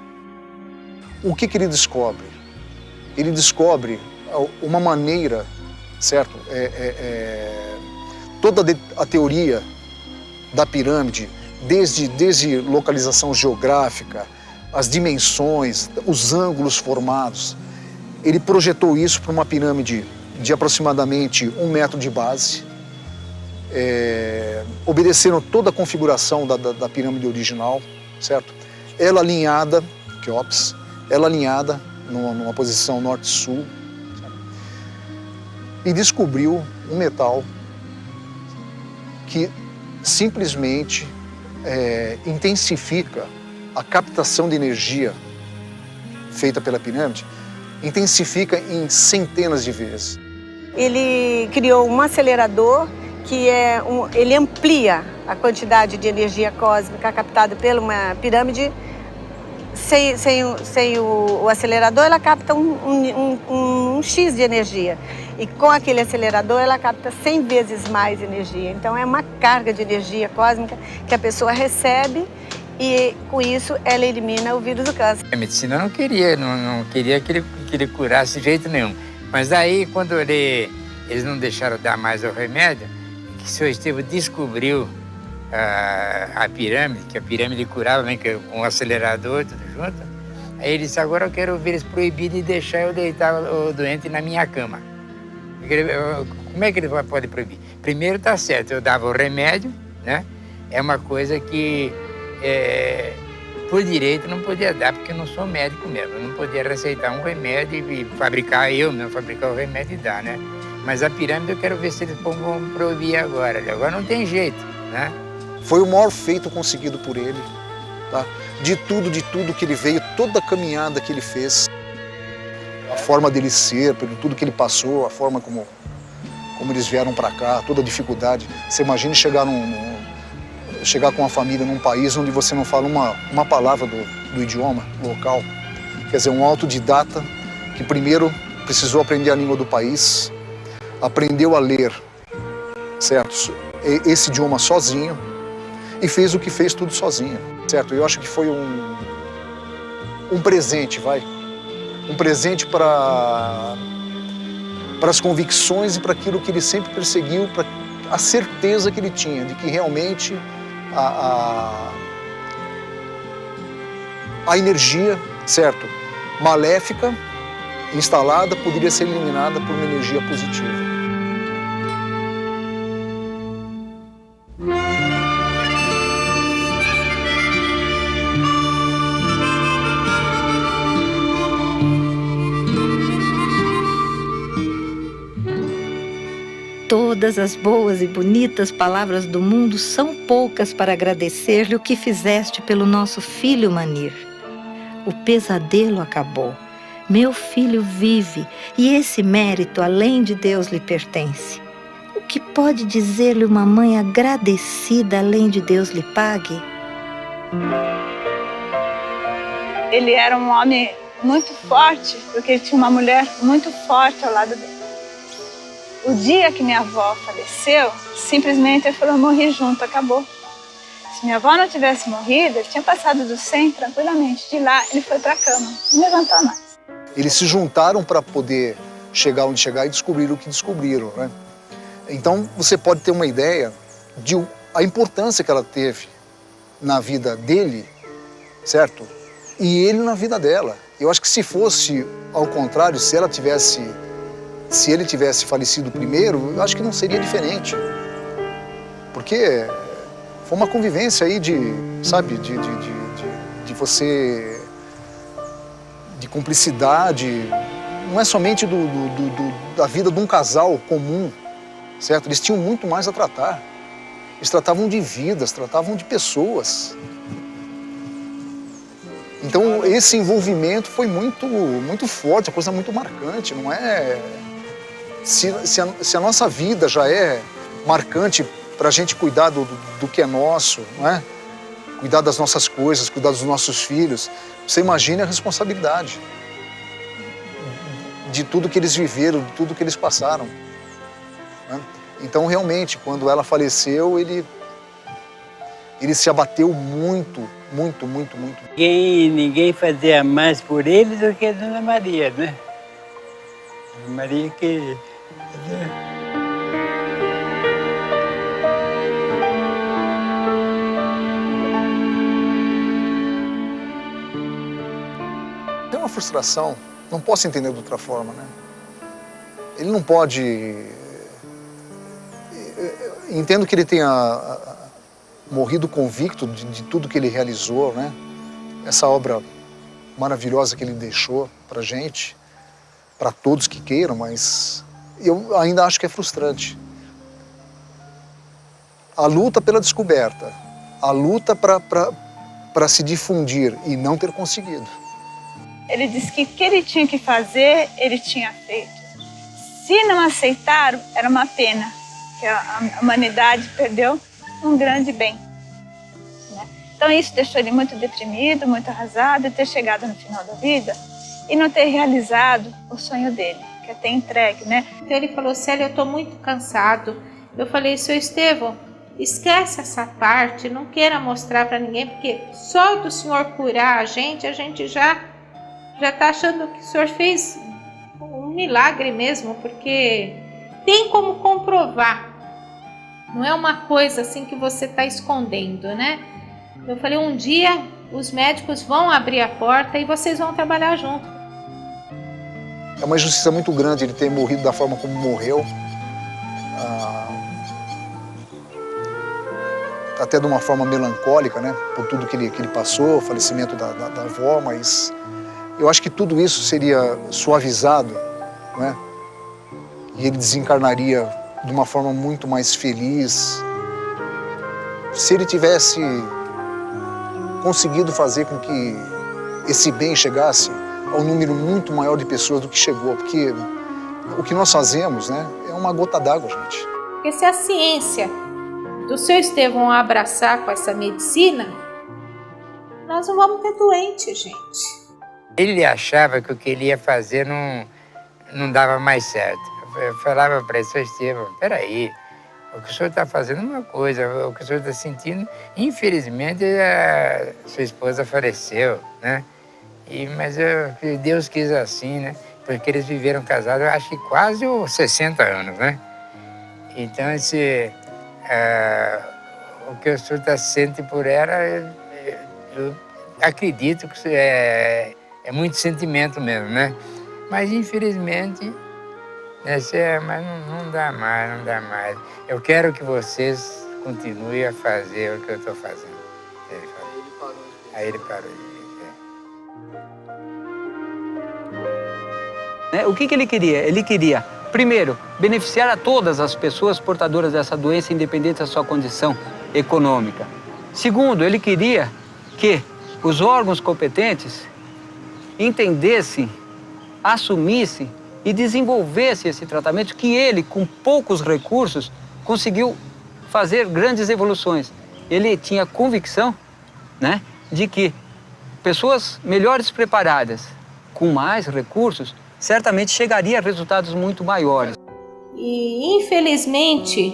O que ele descobre? Ele descobre uma maneira, certo? Toda a teoria da pirâmide, desde localização geográfica, as dimensões, os ângulos formados, ele projetou isso para uma pirâmide de aproximadamente 1 metro de base, obedecendo toda a configuração da pirâmide original, certo? Ela alinhada, Quéops, ela alinhada numa posição norte-sul, e descobriu um metal que simplesmente intensifica a captação de energia feita pela pirâmide, intensifica em centenas de vezes. Ele criou um acelerador que ele amplia a quantidade de energia cósmica captada pela uma pirâmide. Sem o acelerador, ela capta um X de energia. E com aquele acelerador, ela capta 100 vezes mais energia. Então, é uma carga de energia cósmica que a pessoa recebe e, com isso, ela elimina o vírus do câncer. A medicina não queria que ele curasse de jeito nenhum. Mas aí, quando eles não deixaram dar mais o remédio, que o seu Estevão descobriu a pirâmide, que a pirâmide curava bem com o acelerador, tudo junto. Aí ele disse, agora eu quero ver eles proibir de deixar eu deitar o doente na minha cama. Como é que ele pode proibir? Primeiro tá certo, eu dava o remédio, né? É uma coisa que por direito não podia dar, porque eu não sou médico mesmo. Eu não podia receitar um remédio e fabricar o remédio e dar, né? Mas a pirâmide eu quero ver se eles vão proibir agora. Agora não tem jeito, né? Foi o maior feito conseguido por ele, tá? De tudo que ele veio, toda a caminhada que ele fez, a forma dele ser, por tudo que ele passou, a forma como eles vieram para cá, toda a dificuldade. Você imagina chegar com uma família num país onde você não fala uma palavra do idioma local. Quer dizer, um autodidata que primeiro precisou aprender a língua do país, aprendeu a ler, certo? Esse idioma sozinho, e fez o que fez tudo sozinho, certo? Eu acho que foi um presente, um presente para as convicções e para aquilo que ele sempre perseguiu, para a certeza que ele tinha de que realmente a energia, certo, maléfica instalada poderia ser eliminada por uma energia positiva. Todas as boas e bonitas palavras do mundo são poucas para agradecer-lhe o que fizeste pelo nosso filho Manir. O pesadelo acabou. Meu filho vive e esse mérito, além de Deus, lhe pertence. O que pode dizer-lhe uma mãe agradecida, além de Deus lhe pague? Ele era um homem muito forte, porque ele tinha uma mulher muito forte ao lado dele. O dia que minha avó faleceu, simplesmente ele falou, eu morri junto, acabou. Se minha avó não tivesse morrido, ele tinha passado do 100 tranquilamente. De lá, ele foi para a cama, não levantou mais. Eles se juntaram para poder chegar onde chegar e descobrir o que descobriram, né? Então, você pode ter uma ideia de a importância que ela teve na vida dele, certo? E ele na vida dela. Eu acho que se fosse ao contrário, se ele tivesse falecido primeiro, eu acho que não seria diferente. Porque foi uma convivência aí de você, de cumplicidade, não é somente da vida de um casal comum, certo? Eles tinham muito mais a tratar. Eles tratavam de vidas, tratavam de pessoas. Então, esse envolvimento foi muito forte, uma coisa muito marcante, não é... Se a nossa vida já é marcante para a gente cuidar do que é nosso, não é? Cuidar das nossas coisas, cuidar dos nossos filhos, você imagine a responsabilidade de tudo que eles viveram, de tudo que eles passaram, né? Então, realmente, quando ela faleceu, ele se abateu muito. Ninguém fazia mais por ele do que a Dona Maria, né? A Maria que... Tem uma frustração, não posso entender de outra forma, né? Ele não pode... Entendo que ele tenha morrido convicto de tudo que ele realizou, né? Essa obra maravilhosa que ele deixou pra gente, para todos que queiram, mas eu ainda acho que é frustrante. A luta pela descoberta, a luta para se difundir e não ter conseguido. Ele disse que o que ele tinha que fazer, ele tinha feito. Se não aceitaram, era uma pena, que a humanidade perdeu um grande bem, né? Então isso deixou ele muito deprimido, muito arrasado, de ter chegado no final da vida e não ter realizado o sonho dele, que é ter entregue, né? Então ele falou, Célia, eu estou muito cansado. Eu falei, seu Estevão, esquece essa parte, não queira mostrar para ninguém, porque só do senhor curar a gente já está achando que o senhor fez um milagre mesmo, porque tem como comprovar. Não é uma coisa assim que você está escondendo, né? Eu falei, um dia os médicos vão abrir a porta e vocês vão trabalhar junto. É uma injustiça muito grande ele ter morrido da forma como morreu. Até de uma forma melancólica, né? Por tudo que ele passou, o falecimento da avó, mas eu acho que tudo isso seria suavizado, né? E ele desencarnaria de uma forma muito mais feliz se ele tivesse conseguido fazer com que esse bem chegasse a um número muito maior de pessoas do que chegou, porque o que nós fazemos, né, é uma gota d'água, gente. Porque se a ciência do seu Estevão abraçar com essa medicina, nós não vamos ter doente, gente. Ele achava que o que ele ia fazer não dava mais certo. Eu falava para ele, seu Estevão, peraí, o que o senhor está fazendo é uma coisa, o que o senhor está sentindo, infelizmente a sua esposa faleceu, né? Mas Deus quis assim, né? Porque eles viveram casados, eu acho que quase 60 anos, né? Então, o que o senhor está sentindo por ela, eu acredito que é muito sentimento mesmo, né? Mas, infelizmente, mas não dá mais. Eu quero que vocês continuem a fazer o que eu estou fazendo. Ele falou. Aí ele parou de viver. O que ele queria? Ele queria, primeiro, beneficiar a todas as pessoas portadoras dessa doença, independente da sua condição econômica. Segundo, ele queria que os órgãos competentes entendessem, assumissem e desenvolvesse esse tratamento que ele, com poucos recursos, conseguiu fazer grandes evoluções. Ele tinha convicção, né, de que pessoas melhores preparadas, com mais recursos, certamente chegaria a resultados muito maiores. E, infelizmente,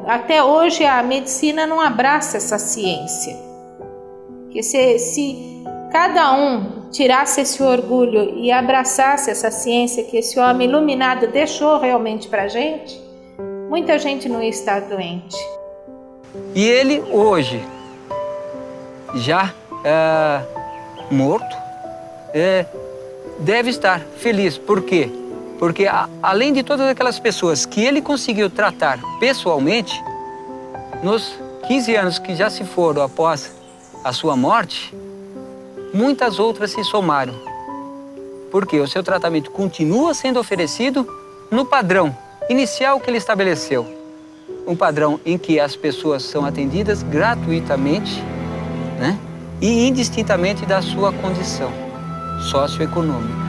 até hoje a medicina não abraça essa ciência. Porque se cada um tirasse esse orgulho e abraçasse essa ciência que esse homem iluminado deixou realmente pra gente, muita gente não ia estar doente. E ele hoje, já morto, deve estar feliz. Por quê? Porque além de todas aquelas pessoas que ele conseguiu tratar pessoalmente, nos 15 anos que já se foram após a sua morte, muitas outras se somaram. porque o seu tratamento continua sendo oferecido no padrão inicial que ele estabeleceu. Um padrão em que as pessoas são atendidas gratuitamente, né? E indistintamente da sua condição socioeconômica.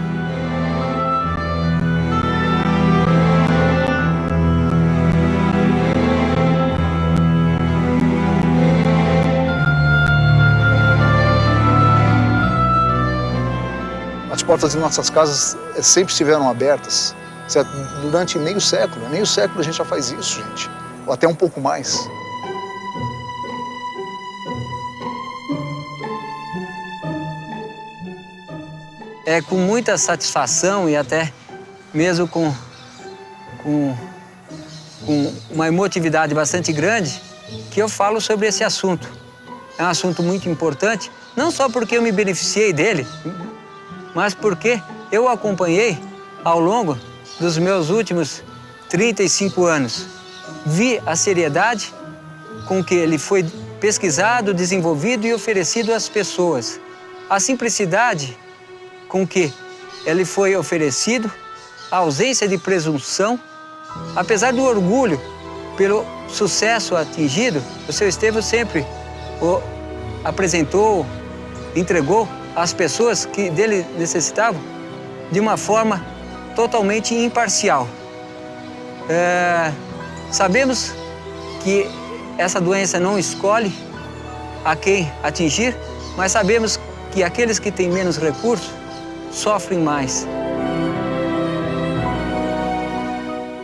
As portas de nossas casas sempre estiveram abertas, certo? Durante meio século a gente já faz isso, gente, ou até um pouco mais. É com muita satisfação e até mesmo com uma emotividade bastante grande que eu falo sobre esse assunto. É um assunto muito importante, não só porque eu me beneficiei dele, mas porque eu o acompanhei ao longo dos meus últimos 35 anos. Vi a seriedade com que ele foi pesquisado, desenvolvido e oferecido às pessoas. A simplicidade com que ele foi oferecido, a ausência de presunção, apesar do orgulho pelo sucesso atingido, o seu Estevão sempre o apresentou, entregou às pessoas que dele necessitavam de uma forma totalmente imparcial. Sabemos que essa doença não escolhe a quem atingir, mas sabemos que aqueles que têm menos recursos sofrem mais.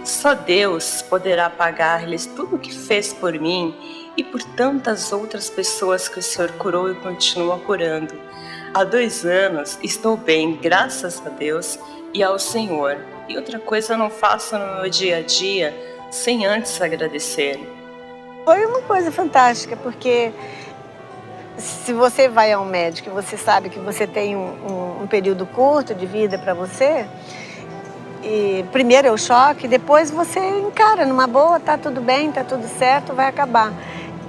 Só Deus poderá pagar-lhes tudo o que fez por mim e por tantas outras pessoas que o Senhor curou e continua curando. Há 2 anos estou bem, graças a Deus e ao Senhor. E outra coisa eu não faço no meu dia a dia sem antes agradecer. Foi uma coisa fantástica, porque se você vai a um médico e você sabe que você tem um período curto de vida para você, e primeiro é o choque, depois você encara numa boa, tá tudo bem, tá tudo certo, vai acabar.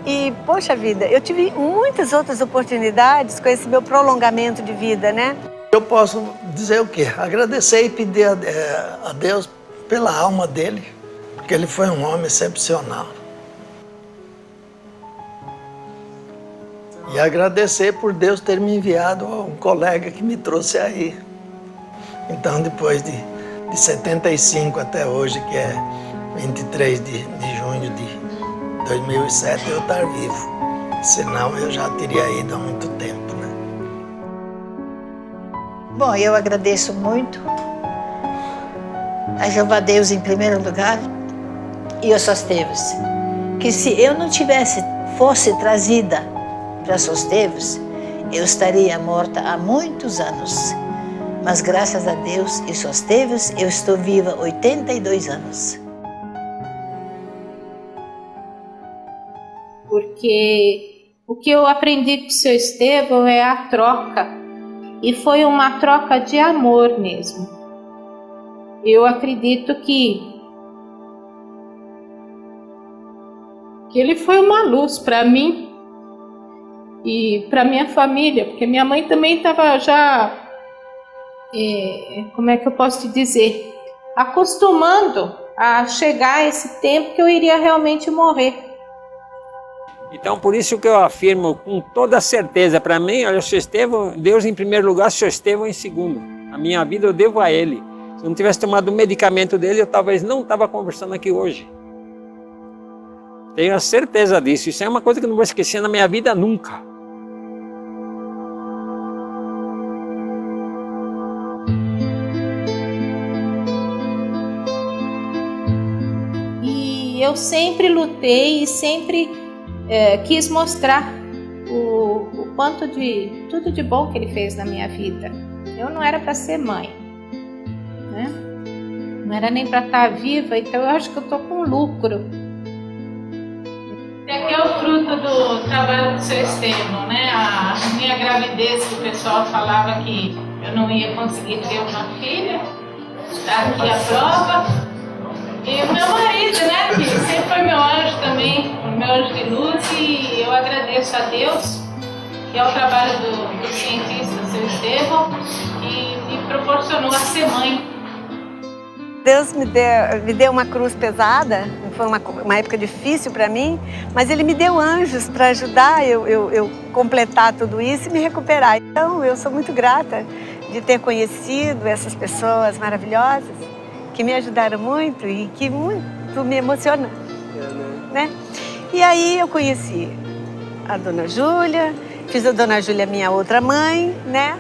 E, poxa vida, eu tive muitas outras oportunidades com esse meu prolongamento de vida, né? Eu posso dizer o quê? Agradecer e pedir a Deus pela alma dele, porque ele foi um homem excepcional. E agradecer por Deus ter me enviado um colega que me trouxe aí. Então, depois de 75 até hoje, que é 23 de junho de 2007, eu estar vivo. Senão eu já teria ido há muito tempo, né? Bom, eu agradeço muito a Jeová Deus em primeiro lugar e aos Sostevos. Que se eu não fosse trazida para Sostevos, eu estaria morta há muitos anos. Mas graças a Deus e Sostevos, eu estou viva há 82 anos. Porque o que eu aprendi com o seu Estevão é a troca. E foi uma troca de amor mesmo. Eu acredito que ele foi uma luz para mim e para minha família, porque minha mãe também estava já, como é que eu posso te dizer, acostumando a chegar esse tempo que eu iria realmente morrer. Então, por isso que eu afirmo com toda certeza, para mim, olha, o seu Estevão, Deus em primeiro lugar, o seu Estevão em segundo. A minha vida eu devo a ele. Se eu não tivesse tomado o medicamento dele, eu talvez não estava conversando aqui hoje. Tenho a certeza disso. Isso é uma coisa que eu não vou esquecer na minha vida nunca. E eu sempre lutei e sempre quis mostrar o quanto de tudo de bom que ele fez na minha vida. Eu não era para ser mãe, né? Não era nem para estar viva, então eu acho que eu tô com lucro. Aqui é o fruto do trabalho do seu Estevão, né? A minha gravidez, que o pessoal falava que eu não ia conseguir ter uma filha, tá aqui a prova. E o meu marido, né, que sempre foi meu anjo também, meu anjo de luz, e eu agradeço a Deus e ao trabalho do cientista, seu Estevão, que me proporcionou ser mãe. Deus me deu uma cruz pesada, foi uma época difícil para mim, mas Ele me deu anjos para ajudar eu completar tudo isso e me recuperar. Então, eu sou muito grata de ter conhecido essas pessoas maravilhosas que me ajudaram muito e que muito me emocionam, né? E aí eu conheci a Dona Júlia, fiz a Dona Júlia minha outra mãe, né?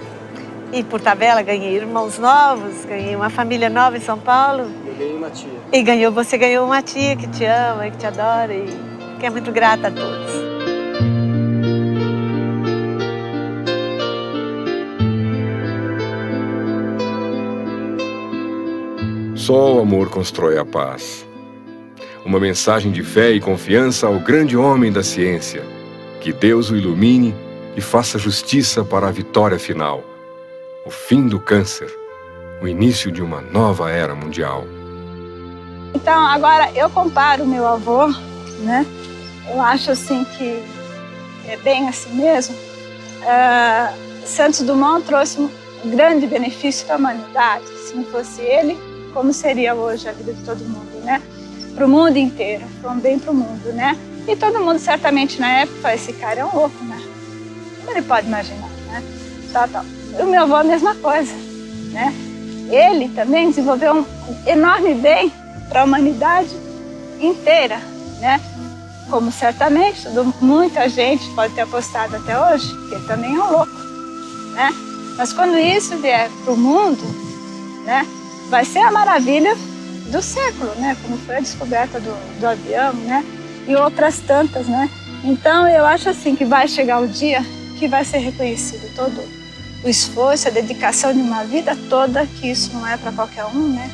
E por tabela ganhei irmãos novos, ganhei uma família nova em São Paulo. Eu ganhei uma tia. E você ganhou uma tia que te ama, que te adora e que é muito grata a todos. Só o amor constrói a paz. Uma mensagem de fé e confiança ao grande homem da ciência. Que Deus o ilumine e faça justiça para a vitória final. O fim do câncer. O início de uma nova era mundial. Então, agora eu comparo o meu avô, né? Eu acho assim que é bem assim mesmo. Santos Dumont trouxe um grande benefício para a humanidade. Se não fosse ele, como seria hoje a vida de todo mundo, né? Para o mundo inteiro, foi um bem para o mundo, né? E todo mundo certamente na época falou, esse cara é um louco, né? Como ele pode imaginar, né? Tal. O meu avô a mesma coisa, né? Ele também desenvolveu um enorme bem para a humanidade inteira, né? Como certamente muita gente pode ter apostado até hoje, que ele também é um louco, né? Mas quando isso vier para o mundo, né? Vai ser a maravilha do século, né? Como foi a descoberta do avião, né? E outras tantas, né? Então eu acho assim que vai chegar o dia que vai ser reconhecido todo o esforço, a dedicação de uma vida toda, que isso não é para qualquer um, né?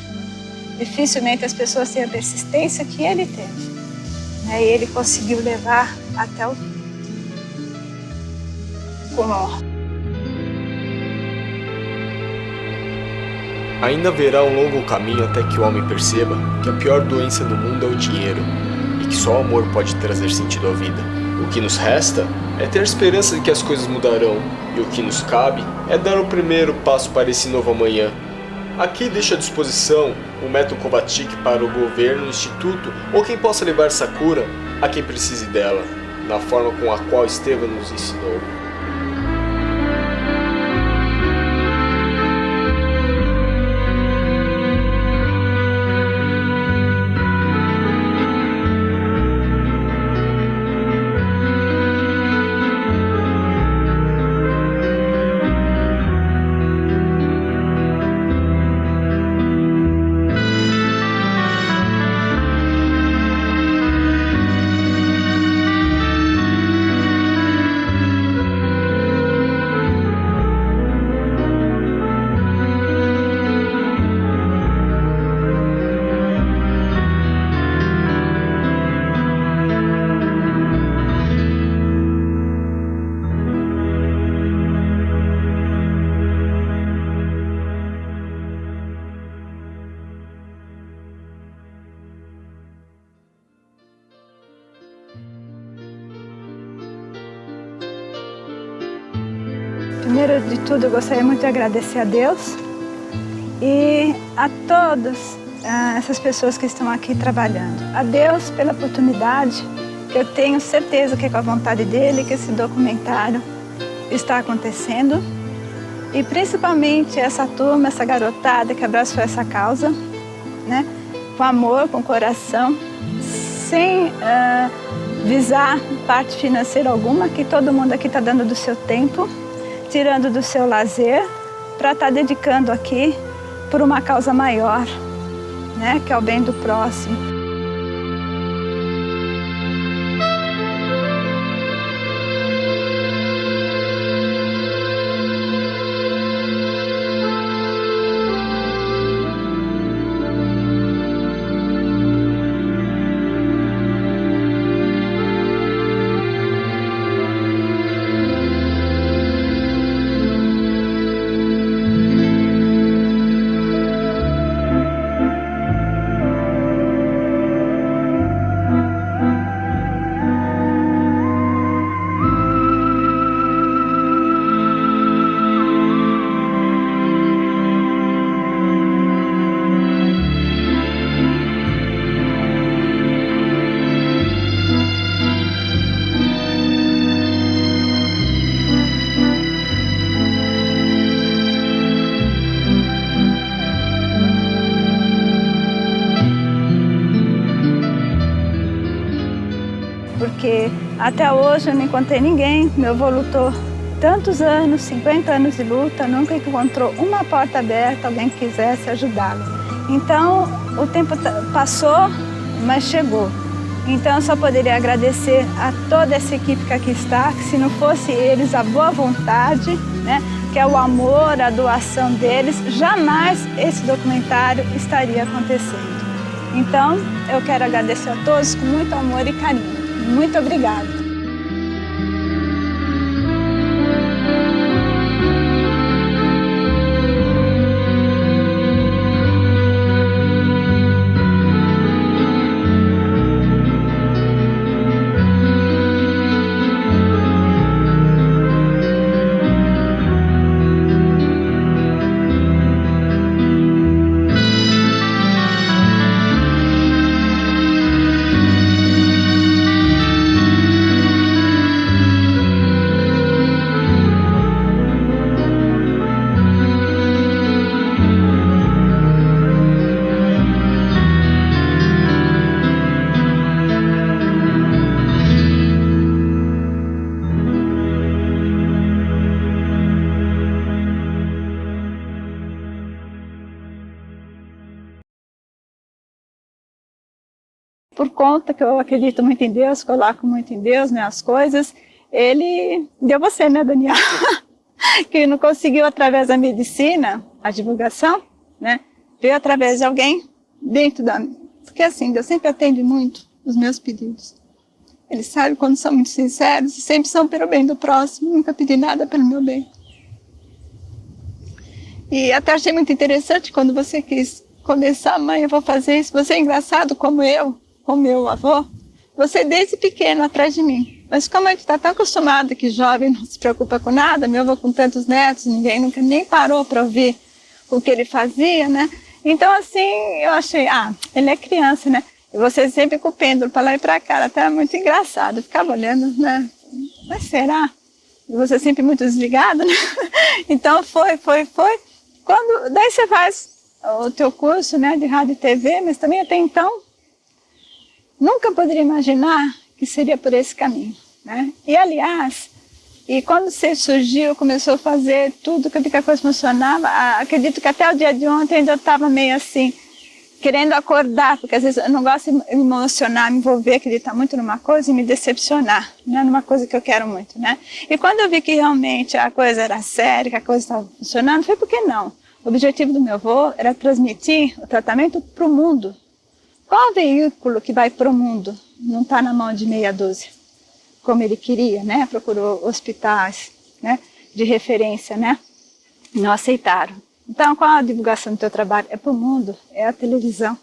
Dificilmente as pessoas têm a persistência que ele teve, né? E ele conseguiu levar até o fim. Com honra. Ainda haverá um longo caminho até que o homem perceba que a pior doença do mundo é o dinheiro e que só o amor pode trazer sentido à vida. O que nos resta é ter esperança de que as coisas mudarão e o que nos cabe é dar o primeiro passo para esse novo amanhã. Aqui deixo à disposição o método Kovačić para o governo, o instituto ou quem possa levar essa cura a quem precise dela, na forma com a qual Estevam nos ensinou. Primeiro de tudo, eu gostaria muito de agradecer a Deus e a todas essas pessoas que estão aqui trabalhando. A Deus pela oportunidade, que eu tenho certeza que é com a vontade dele que esse documentário está acontecendo. E principalmente essa turma, essa garotada que abraçou essa causa, né? Com amor, com coração, sem visar parte financeira alguma, que todo mundo aqui está dando do seu tempo, tirando do seu lazer, para estar dedicando aqui por uma causa maior, né? Que é o bem do próximo. porque até hoje eu não encontrei ninguém. Meu avô lutou tantos anos, 50 anos de luta, nunca encontrou uma porta aberta, alguém que quisesse ajudá-lo. Então, o tempo passou, mas chegou. Então, eu só poderia agradecer a toda essa equipe que aqui está, que se não fosse eles, a boa vontade, né, que é o amor, a doação deles, jamais esse documentário estaria acontecendo. Então, eu quero agradecer a todos com muito amor e carinho. Muito obrigada. Por conta que eu acredito muito em Deus, coloco muito em Deus, né, as coisas, ele deu você, né, Daniel? Que não conseguiu através da medicina, a divulgação, né, veio através de alguém dentro da... Porque assim, Deus sempre atende muito os meus pedidos. Ele sabe quando são muito sinceros e sempre são pelo bem do próximo, nunca pedi nada pelo meu bem. E até achei muito interessante quando você quis começar, mãe, eu vou fazer isso. Você é engraçado como eu, com meu avô, você desde pequeno atrás de mim. Mas como ele está tão acostumado que jovem não se preocupa com nada, meu avô com tantos netos, ninguém nunca nem parou para ouvir o que ele fazia, né? Então assim, eu achei, ele é criança, né? E você sempre com o pêndulo para lá e para cá, até muito engraçado, eu ficava olhando, né? Mas será? E você sempre muito desligado, né? Então foi. Daí você faz o teu curso, né, de rádio e TV, mas também até então, nunca poderia imaginar que seria por esse caminho, né? E aliás, quando você surgiu, começou a fazer tudo que a coisa funcionava, acredito que até o dia de ontem ainda eu estava meio assim, querendo acordar, porque às vezes eu não gosto de me emocionar, me envolver, acreditar muito numa coisa e me decepcionar, né, numa coisa que eu quero muito, né? E quando eu vi que realmente a coisa era séria, que a coisa estava funcionando, foi porque não. O objetivo do meu avô era transmitir o tratamento para o mundo. Qual veículo que vai para o mundo não está na mão de meia dúzia, como ele queria, né? Procurou hospitais, né, de referência, né? Não aceitaram. Então, qual a divulgação do teu trabalho? É para o mundo, é a televisão,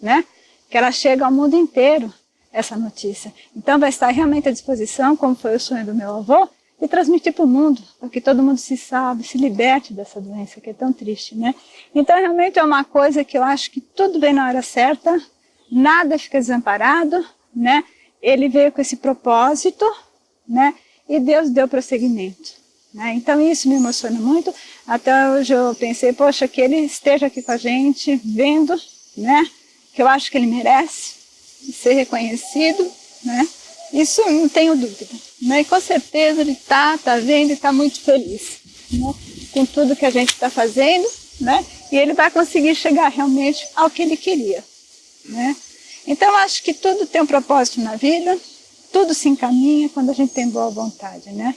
né? Que ela chega ao mundo inteiro, essa notícia. Então, vai estar realmente à disposição, como foi o sonho do meu avô, de transmitir para o mundo, para que todo mundo se salve, se liberte dessa doença que é tão triste, né? Então, realmente é uma coisa que eu acho que tudo vem na hora certa, nada fica desamparado, né? Ele veio com esse propósito, né? E Deus deu prosseguimento, né? Então isso me emociona muito. Até hoje eu pensei, poxa, que ele esteja aqui com a gente, vendo, né? Que eu acho que ele merece ser reconhecido, né? Isso não tenho dúvida, né? E com certeza ele tá vendo e está muito feliz, né? Com tudo que a gente está fazendo, né? E ele vai conseguir chegar realmente ao que ele queria, né? Então, acho que tudo tem um propósito na vida, tudo se encaminha quando a gente tem boa vontade, né?